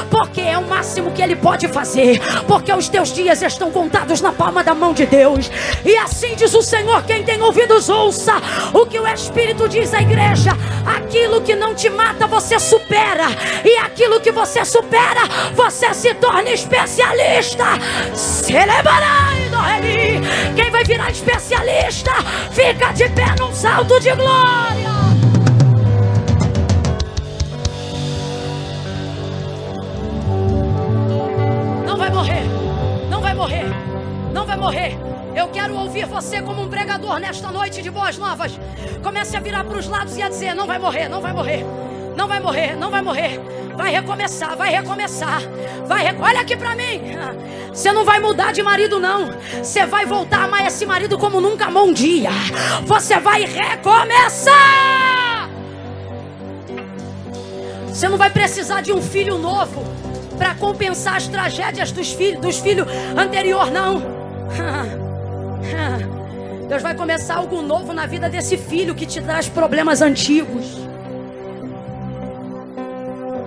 porque é o máximo que ele pode fazer, porque os teus dias estão contados na palma da mão de Deus. E assim diz o Senhor: quem tem ouvidos ouça o que o Espírito diz à igreja. Aquilo que não te mata você supera, e aquilo que você supera você se torna especialista. Quem vai virar especialista fica de pé num salto de glória. Não vai morrer, não vai morrer, não vai morrer. Eu quero ouvir você como um pregador nesta noite de boas novas. Comece a virar para os lados e a dizer: não vai morrer, não vai morrer, não vai morrer, não vai morrer. Vai recomeçar, vai recomeçar. Olha aqui para mim. Você não vai mudar de marido, não. Você vai voltar a amar esse marido como nunca amou um dia. Você vai recomeçar. Você não vai precisar de um filho novo para compensar as tragédias dos filhos anterior, não. Deus vai começar algo novo na vida desse filho que te traz problemas antigos.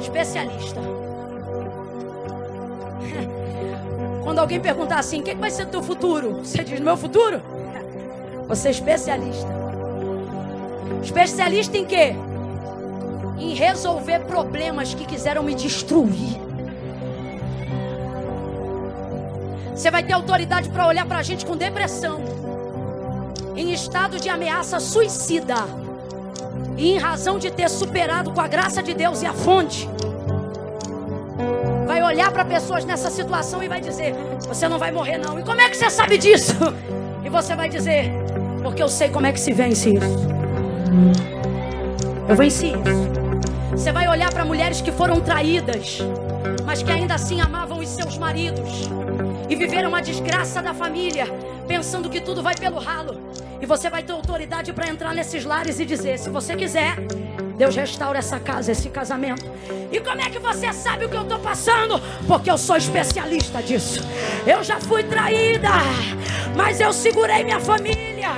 Especialista. Quando alguém perguntar assim: o que vai ser do teu futuro? Você diz: meu futuro? Você é especialista. Especialista em quê? Em resolver problemas que quiseram me destruir. Você vai ter autoridade para olhar para a gente com depressão, em estado de ameaça suicida, e em razão de ter superado com a graça de Deus e a fonte, vai olhar para pessoas nessa situação e vai dizer: você não vai morrer não. E como é que você sabe disso? E você vai dizer: porque eu sei como é que se vence isso. Eu venci isso. Você vai olhar para mulheres que foram traídas, mas que ainda assim amavam os seus maridos, e viveram a desgraça da família, pensando que tudo vai pelo ralo. E você vai ter autoridade para entrar nesses lares e dizer: se você quiser, Deus restaura essa casa, esse casamento. E como é que você sabe o que eu estou passando? Porque eu sou especialista disso. Eu já fui traída, mas eu segurei minha família.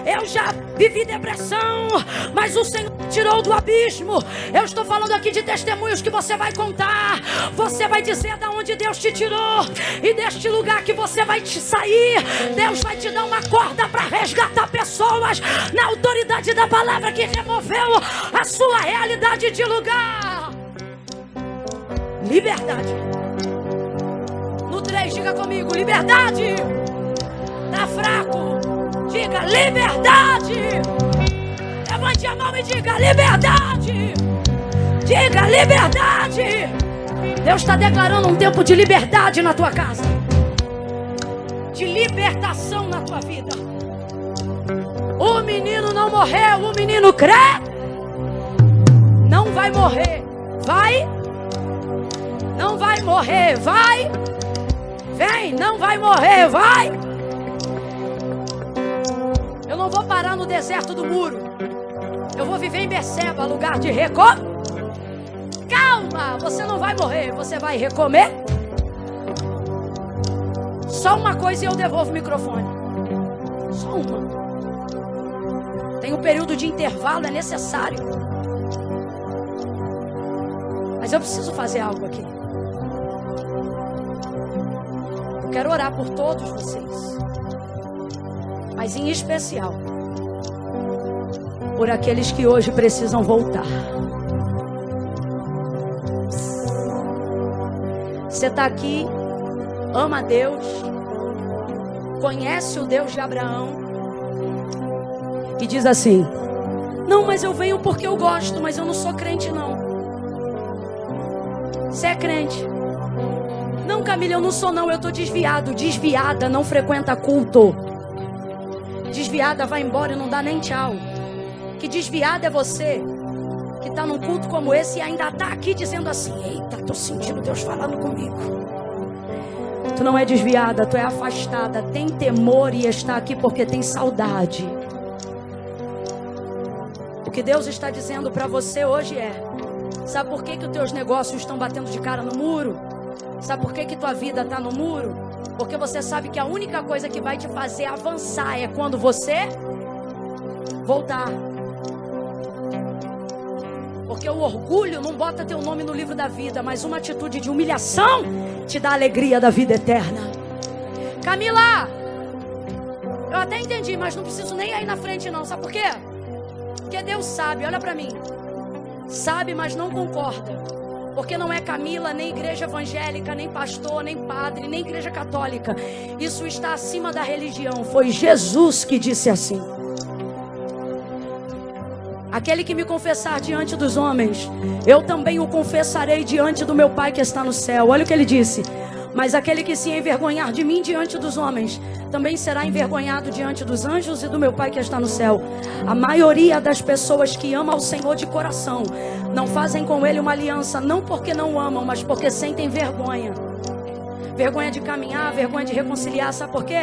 Eu já vivi depressão, mas o Senhor tirou do abismo. Eu estou falando aqui de testemunhos que você vai contar. Você vai dizer de onde Deus te tirou. E deste lugar que você vai te sair, Deus vai te dar uma corda para resgatar pessoas na autoridade da palavra que removeu a sua realidade de lugar. Liberdade. No 3, diga comigo, liberdade. Tá fraco? Diga liberdade. Levante a mão e diga liberdade. Diga liberdade. Deus está declarando um tempo de liberdade na tua casa, de libertação na tua vida. O menino não morreu, o menino crê. Não vai morrer, vai. Não vai morrer, vai. Vem, não vai morrer, vai. Eu não vou parar no deserto do muro. Eu vou viver em Beceba, lugar de recomeço. Calma, você não vai morrer, você vai recomer. Só uma coisa e eu devolvo o microfone. Só uma. Tem um período de intervalo, é necessário. Mas eu preciso fazer algo aqui. Eu quero orar por todos vocês, mas em especial por aqueles que hoje precisam voltar. Você está aqui, ama a Deus, conhece o Deus de Abraão e diz assim: não, mas eu venho porque eu gosto, mas eu não sou crente não. Você é crente? Não, Camila, eu não sou não, eu estou desviado. Desviada não frequenta culto. Desviada vai embora e não dá nem tchau. Que desviada é você que está num culto como esse e ainda está aqui dizendo assim: eita, estou sentindo Deus falando comigo. Tu não é desviada, tu é afastada, tem temor e está aqui porque tem saudade. O que Deus está dizendo para você hoje é: sabe por que os teus negócios estão batendo de cara no muro? Sabe por que tua vida está no muro? Porque você sabe que a única coisa que vai te fazer avançar é quando você voltar. Porque o orgulho não bota teu nome no livro da vida, mas uma atitude de humilhação te dá a alegria da vida eterna. Camila, eu até entendi, mas não preciso nem ir na frente não, sabe por quê? Porque Deus sabe, olha pra mim. Sabe, mas não concorda. Porque não é Camila, nem igreja evangélica, nem pastor, nem padre, nem igreja católica. Isso está acima da religião. Foi Jesus que disse assim: aquele que me confessar diante dos homens, eu também o confessarei diante do meu Pai que está no céu. Olha o que ele disse: mas aquele que se envergonhar de mim diante dos homens, também será envergonhado diante dos anjos e do meu Pai que está no céu. A maioria das pessoas que amam ao Senhor de coração não fazem com Ele uma aliança, não porque não amam, mas porque sentem vergonha. Vergonha de caminhar, vergonha de reconciliar. Sabe por quê?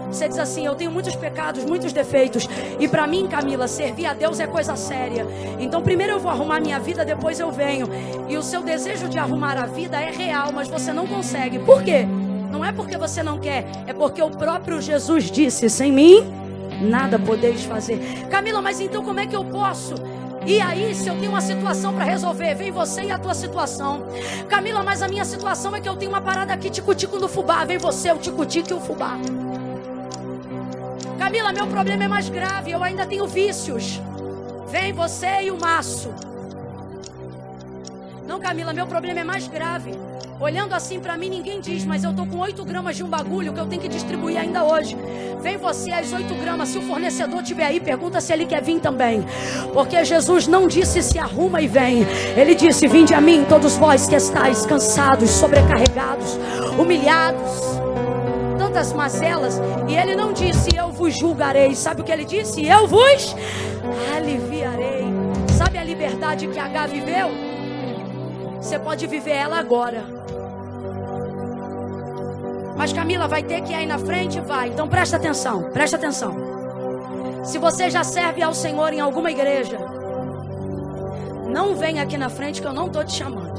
Você diz assim: eu tenho muitos pecados, muitos defeitos, e para mim, Camila, servir a Deus é coisa séria. Então primeiro eu vou arrumar minha vida, depois eu venho. E o seu desejo de arrumar a vida é real, mas você não consegue. Por quê? Não é porque você não quer, é porque o próprio Jesus disse: sem mim nada podeis fazer. Camila, mas então como é que eu posso? E aí, se eu tenho uma situação para resolver, vem você e a tua situação. Camila, mas a minha situação é que eu tenho uma parada aqui, tico-tico no fubá. Vem você, o tico-tico e o fubá. Camila, meu problema é mais grave, eu ainda tenho vícios. Vem você e o maço. Não, Camila, meu problema é mais grave. Olhando assim pra mim, ninguém diz, mas eu tô com 8 gramas de um bagulho que eu tenho que distribuir ainda hoje. Vem você, as 8 gramas, se o fornecedor estiver aí, pergunta se ele quer vir também. Porque Jesus não disse se arruma e vem. Ele disse: vinde a mim, todos vós que estáis cansados, sobrecarregados, humilhados, tantas mazelas. E ele não disse: eu vos julgarei. Sabe o que ele disse? Eu vos aliviarei. Sabe a liberdade que H viveu? Você pode viver ela agora. Mas Camila, vai ter que ir aí na frente? Vai. Então presta atenção, presta atenção. Se você já serve ao Senhor em alguma igreja, não vem aqui na frente que eu não estou te chamando.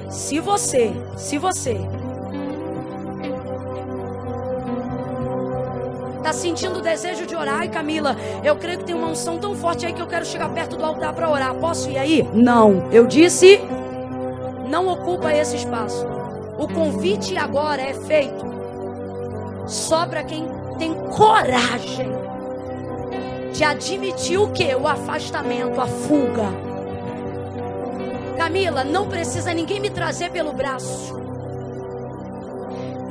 Se você Está sentindo o desejo de orar? Ai, Camila, eu creio que tem uma unção tão forte aí que eu quero chegar perto do altar para orar. Posso ir aí? Não. Eu disse, não ocupa esse espaço. O convite agora é feito só para quem tem coragem de admitir o quê? O afastamento, a fuga. Camila, não precisa ninguém me trazer pelo braço.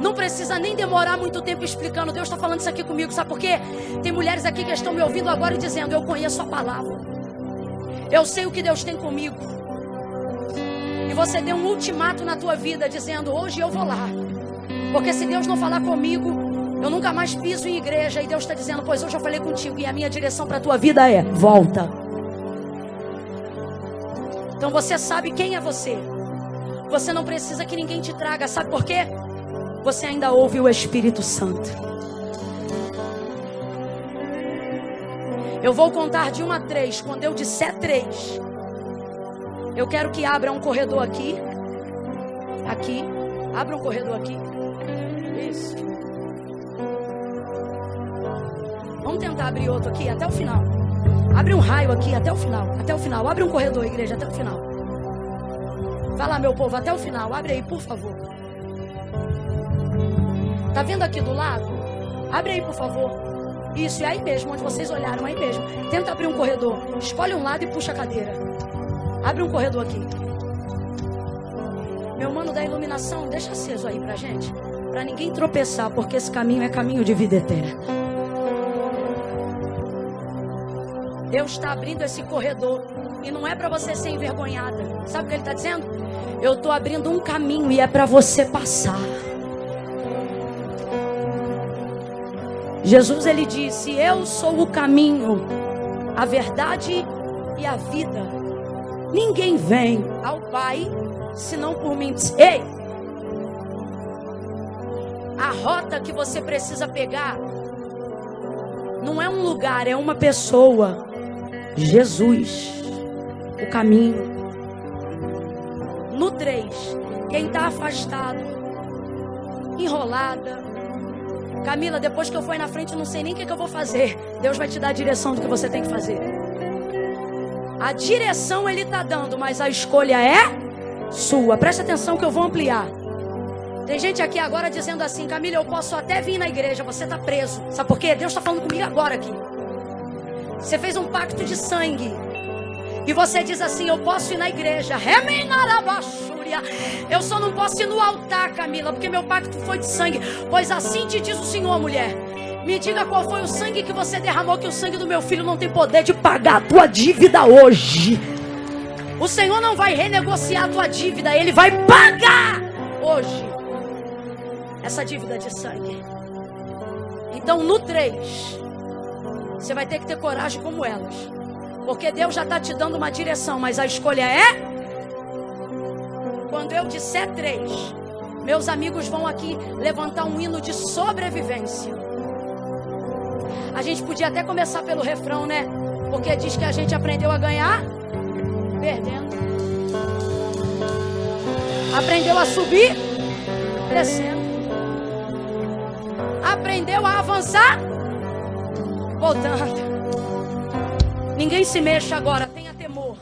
Não precisa nem demorar muito tempo explicando. Deus está falando isso aqui comigo, sabe por quê? Tem mulheres aqui que estão me ouvindo agora e dizendo: eu conheço a palavra, eu sei o que Deus tem comigo. E você deu um ultimato na tua vida dizendo: hoje eu vou lá, porque se Deus não falar comigo, eu nunca mais piso em igreja. E Deus está dizendo: pois hoje eu falei contigo, e a minha direção para a tua vida é: volta. Então você sabe quem é você. Você não precisa que ninguém te traga. Sabe por quê? Você ainda ouve o Espírito Santo. Eu vou contar de 1 a 3. Quando eu disser 3, eu quero que abra um corredor aqui. Aqui. Abra um corredor aqui. Isso. Vamos tentar abrir outro aqui até o final. Abre um raio aqui até o final. Até o final. Abre um corredor, igreja, até o final. Vai lá, meu povo, até o final. Abre aí, por favor. Tá vendo aqui do lado? Abre aí, por favor. Isso, é aí mesmo, onde vocês olharam, aí mesmo. Tenta abrir um corredor. Escolhe um lado e puxa a cadeira. Abre um corredor aqui. Meu mano da iluminação, deixa aceso aí pra gente. Pra ninguém tropeçar, porque esse caminho é caminho de vida eterna. Deus está abrindo esse corredor. E não é para você ser envergonhada. Sabe o que Ele está dizendo? Eu estou abrindo um caminho e é para você passar. Jesus, Ele disse: eu sou o caminho, a verdade e a vida. Ninguém vem ao Pai senão por mim. Ei! A rota que você precisa pegar não é um lugar, é uma pessoa. Jesus, o caminho. No 3, quem está afastado, enrolada: Camila, depois que eu for na frente, eu não sei nem o que eu vou fazer. Deus vai te dar a direção do que você tem que fazer. A direção Ele está dando, mas a escolha é sua. Presta atenção que eu vou ampliar. Tem gente aqui agora dizendo assim: Camila, eu posso até vir na igreja, você está preso. Sabe por quê? Deus está falando comigo agora aqui. Você fez um pacto de sangue. E você diz assim: eu posso ir na igreja. Eu só não posso ir no altar, Camila, porque meu pacto foi de sangue. Pois assim te diz o Senhor, mulher. Me diga qual foi o sangue que você derramou, que o sangue do meu filho não tem poder de pagar a tua dívida hoje. O Senhor não vai renegociar a tua dívida, Ele vai pagar hoje essa dívida de sangue. Então no 3, você vai ter que ter coragem como elas, porque Deus já está te dando uma direção, mas a escolha é... Quando eu disser 3, meus amigos vão aqui levantar um hino de sobrevivência. A gente podia até começar pelo refrão, né? Porque diz que a gente aprendeu a ganhar perdendo, aprendeu a subir descendo, aprendeu a avançar voltando. Ninguém se mexa agora, tenha temor.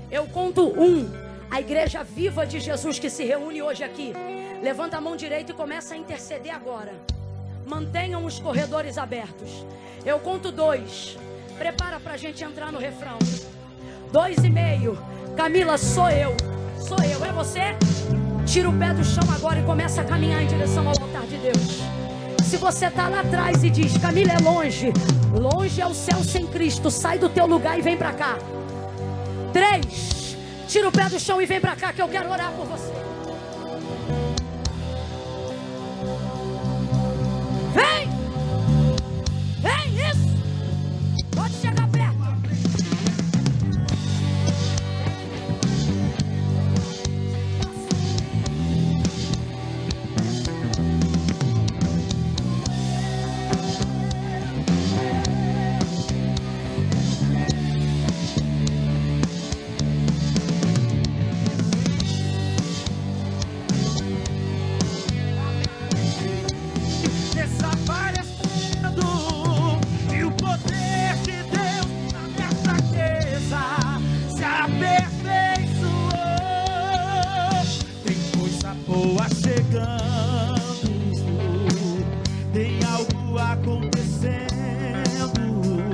Eu conto 1. A igreja viva de Jesus que se reúne hoje aqui, levanta a mão direita e começa a interceder agora. Mantenham os corredores abertos. Eu conto 2. Prepara pra gente entrar no refrão. 2,5. Camila, sou eu. Sou eu, é você? Tira o pé do chão agora e começa a caminhar em direção ao altar de Deus. Se você está lá atrás e diz: Camila, é longe. Longe é o céu sem Cristo. Sai do teu lugar e vem pra cá. 3. Tira o pé do chão e vem pra cá que eu quero orar por você. Vem! Vem, isso! Pode chegar perto.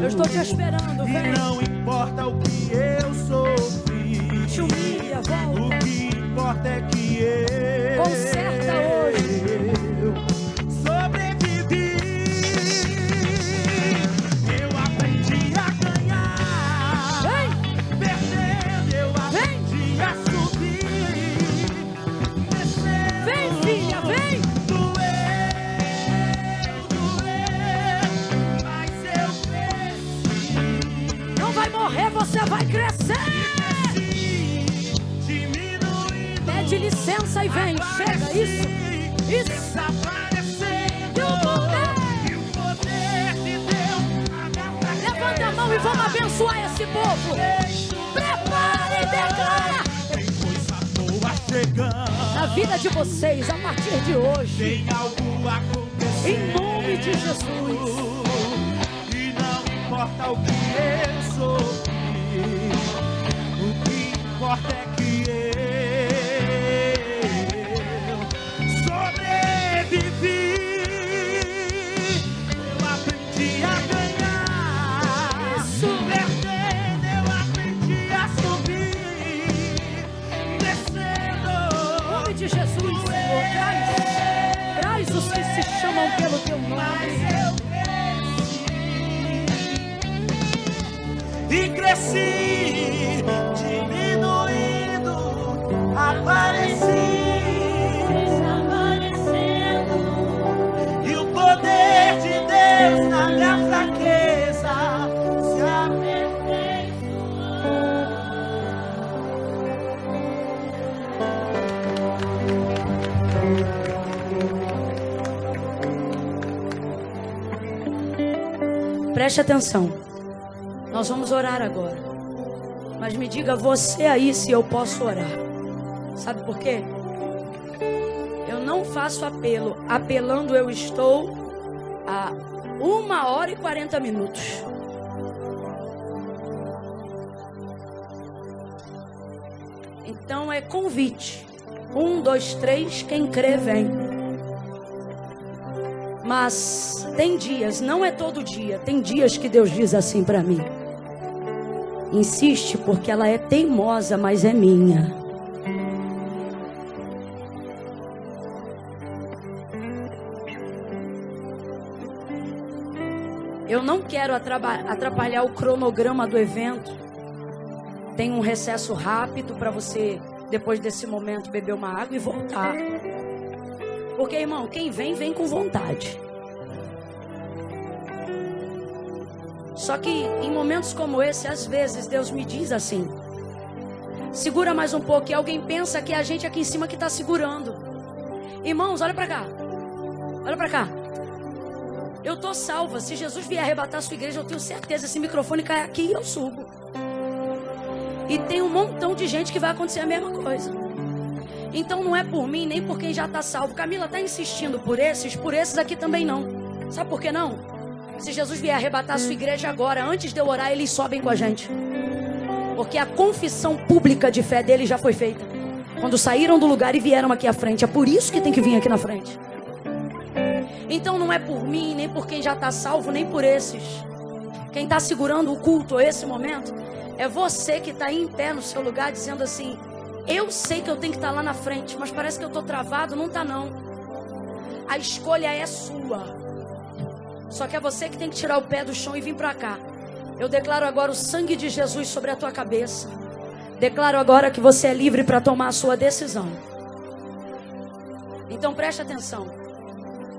Eu estou te esperando, vem. E não importa o que eu sofri, Te humilha, volta. o que importa é que eu Conserta hoje. sobrevivi. Eu aprendi a ganhar. Vem. Perdendo, eu aprendi a subir. Descendo, Vem, filha, vem. mas eu cresci. Não vai morrer, você vai crescer. Diminuindo, Pede licença e vem. Chega, isso. desaparecendo. E o poder. E o poder de Deus Levanta a mão e vamos abençoar esse povo. Prepara e declara. tem coisa boa chegando. Na vida de vocês, a partir de hoje, Tem algo acontecendo. em nome de Jesus. E não importa o que eu sofri, o que importa é que eu sobrevivi. Eu aprendi a ganhar. Isso. Perdendo, eu aprendi a subir. Descendo. Em nome de Jesus, Senhor, traz os que se chamam pelo teu nome. E cresci, diminuindo, apareci, desaparecendo. E o poder de Deus na minha fraqueza se aperfeiçoou. Preste atenção. Nós vamos orar agora. Mas me diga você aí se eu posso orar. Sabe por quê? Eu não faço apelo. Apelando eu estou a 1h40. Então é convite. 1, 2, 3, quem crê vem. Mas tem dias, não é todo dia, tem dias que Deus diz assim para mim: insiste porque ela é teimosa, mas é minha. Eu não quero atrapalhar o cronograma do evento. Tem um recesso rápido para você, depois desse momento, beber uma água e voltar. Porque, irmão, quem vem, vem com vontade. Só que em momentos como esse, às vezes, Deus me diz assim: segura mais um pouco. E alguém pensa que é a gente aqui em cima que está segurando. Irmãos, olha para cá. Olha para cá. Eu tô salva. Se Jesus vier arrebatar a sua igreja, eu tenho certeza, esse microfone cai aqui e eu subo. E tem um montão de gente que vai acontecer a mesma coisa. Então não é por mim, nem por quem já está salvo. Camila está insistindo por esses aqui também não. Sabe por que não? Se Jesus vier arrebatar a sua igreja agora, antes de eu orar, eles sobem com a gente. Porque a confissão pública de fé deles já foi feita. Quando saíram do lugar e vieram aqui à frente. É por isso que tem que vir aqui na frente. Então não é por mim, nem por quem já está salvo, nem por esses. Quem está segurando o culto a esse momento é você que está aí em pé no seu lugar, dizendo assim: eu sei que eu tenho que estar lá na frente, mas parece que eu estou travado. Não está não. A escolha é sua. Só que é você que tem que tirar o pé do chão e vir para cá. Eu declaro agora o sangue de Jesus sobre a tua cabeça. Declaro agora que você é livre para tomar a sua decisão. Então preste atenção.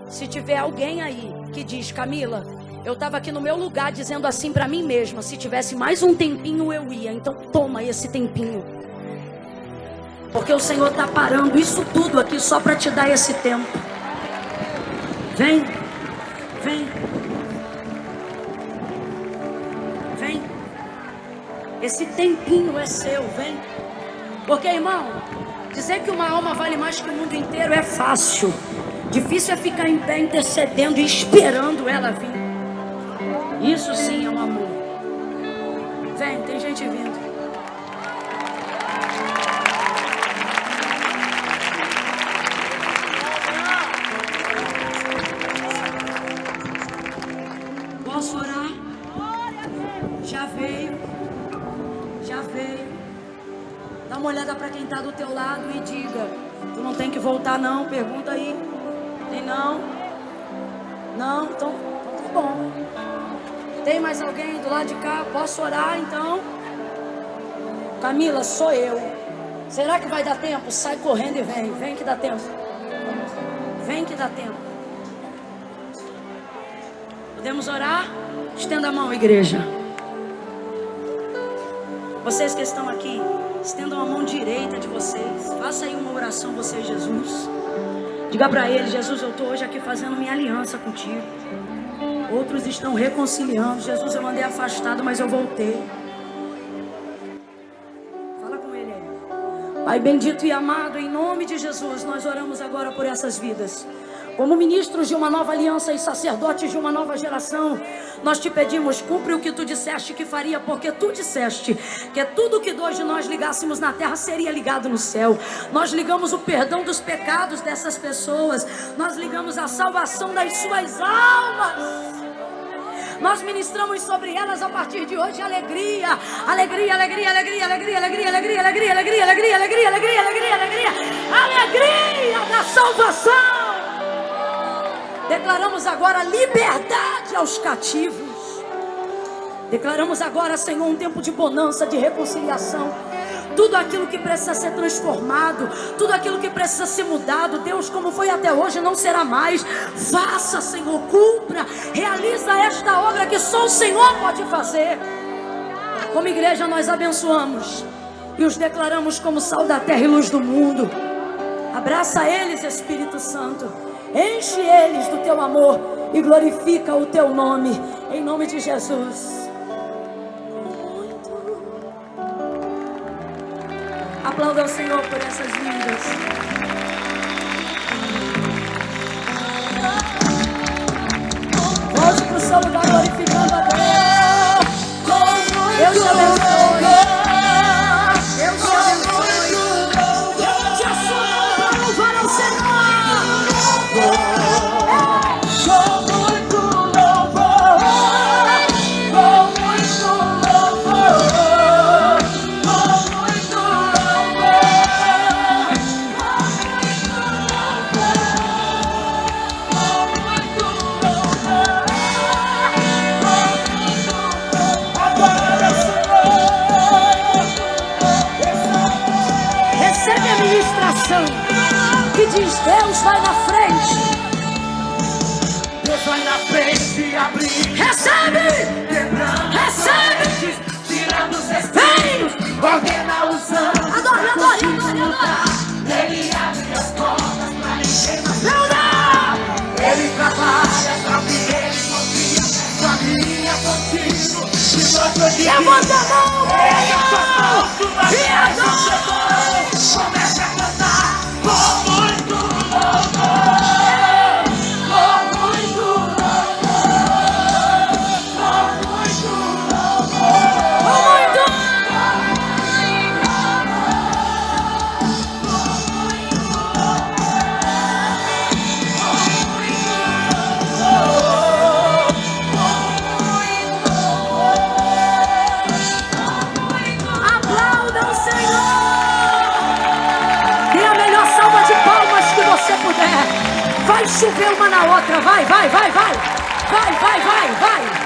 Se tiver alguém aí que diz: Camila, eu estava aqui no meu lugar dizendo assim para mim mesma, se tivesse mais um tempinho eu ia. Então toma esse tempinho. Porque o Senhor está parando isso tudo aqui só para te dar esse tempo. Vem. Vem. Vem. Esse tempinho é seu, vem. Porque, irmão, dizer que uma alma vale mais que o mundo inteiro é fácil. Difícil é ficar em pé intercedendo e esperando ela vir. Isso sim é um amor. Vem, tem gente vindo. Posso orar? Já veio. Já veio. Dá uma olhada para quem está do teu lado e diga: tu não tem que voltar não, pergunta aí. Tem não? Não? Então tá bom. Tem mais alguém do lado de cá? Posso orar então? Camila, sou eu. Será que vai dar tempo? Sai correndo e vem. Vem que dá tempo. Vem que dá tempo. Podemos orar? Estenda a mão, igreja. Vocês que estão aqui, estendam a mão direita de vocês. Faça aí uma oração, você e Jesus. Diga para ele: Jesus, eu estou hoje aqui fazendo minha aliança contigo. Outros estão reconciliando. Jesus, eu andei afastado, mas eu voltei. Fala com ele aí. Pai bendito e amado, em nome de Jesus, nós oramos agora por essas vidas. Como ministros de uma nova aliança e sacerdotes de uma nova geração, nós te pedimos: cumpre o que tu disseste que faria, porque tu disseste que tudo que dois de nós ligássemos na terra seria ligado no céu. Nós ligamos o perdão dos pecados dessas pessoas, nós ligamos a salvação das suas almas. Nós ministramos sobre elas a partir de hoje alegria, alegria, alegria, alegria, alegria, alegria, alegria, alegria, alegria, alegria, alegria, alegria, alegria, alegria, alegria da salvação. Declaramos agora liberdade aos cativos. Declaramos agora, Senhor, um tempo de bonança, de reconciliação. Tudo aquilo que precisa ser transformado, tudo aquilo que precisa ser mudado, Deus, como foi até hoje, não será mais. Faça, Senhor, cumpra, realiza esta obra que só o Senhor pode fazer. Como igreja nós abençoamos e os declaramos como sal da terra e luz do mundo. Abraça eles, Espírito Santo. Enche eles do teu amor e glorifica o teu nome, em nome de Jesus. Aplauda ao Senhor por essas vidas. Volte para o seu lugar glorificando a Deus. Deus te abençoe. Deus te abençoe. Levante a sua mão para louvar ao Senhor. Que diz: Deus vai na frente. Deus vai na frente e abrir. Recebe! Quebrando, recebe! Tirando os espinhos. Ordena os anjos. Adore, adore, adore, adore. Ele abre as portas pra ninguém mais. Não dá! Ele trabalha pra que ele confia. Família contigo. Levanta a mão! E adore! Comece a cantar com muito louvor. Vai chover uma na outra, vai, vai, vai, vai, vai, vai, vai, vai.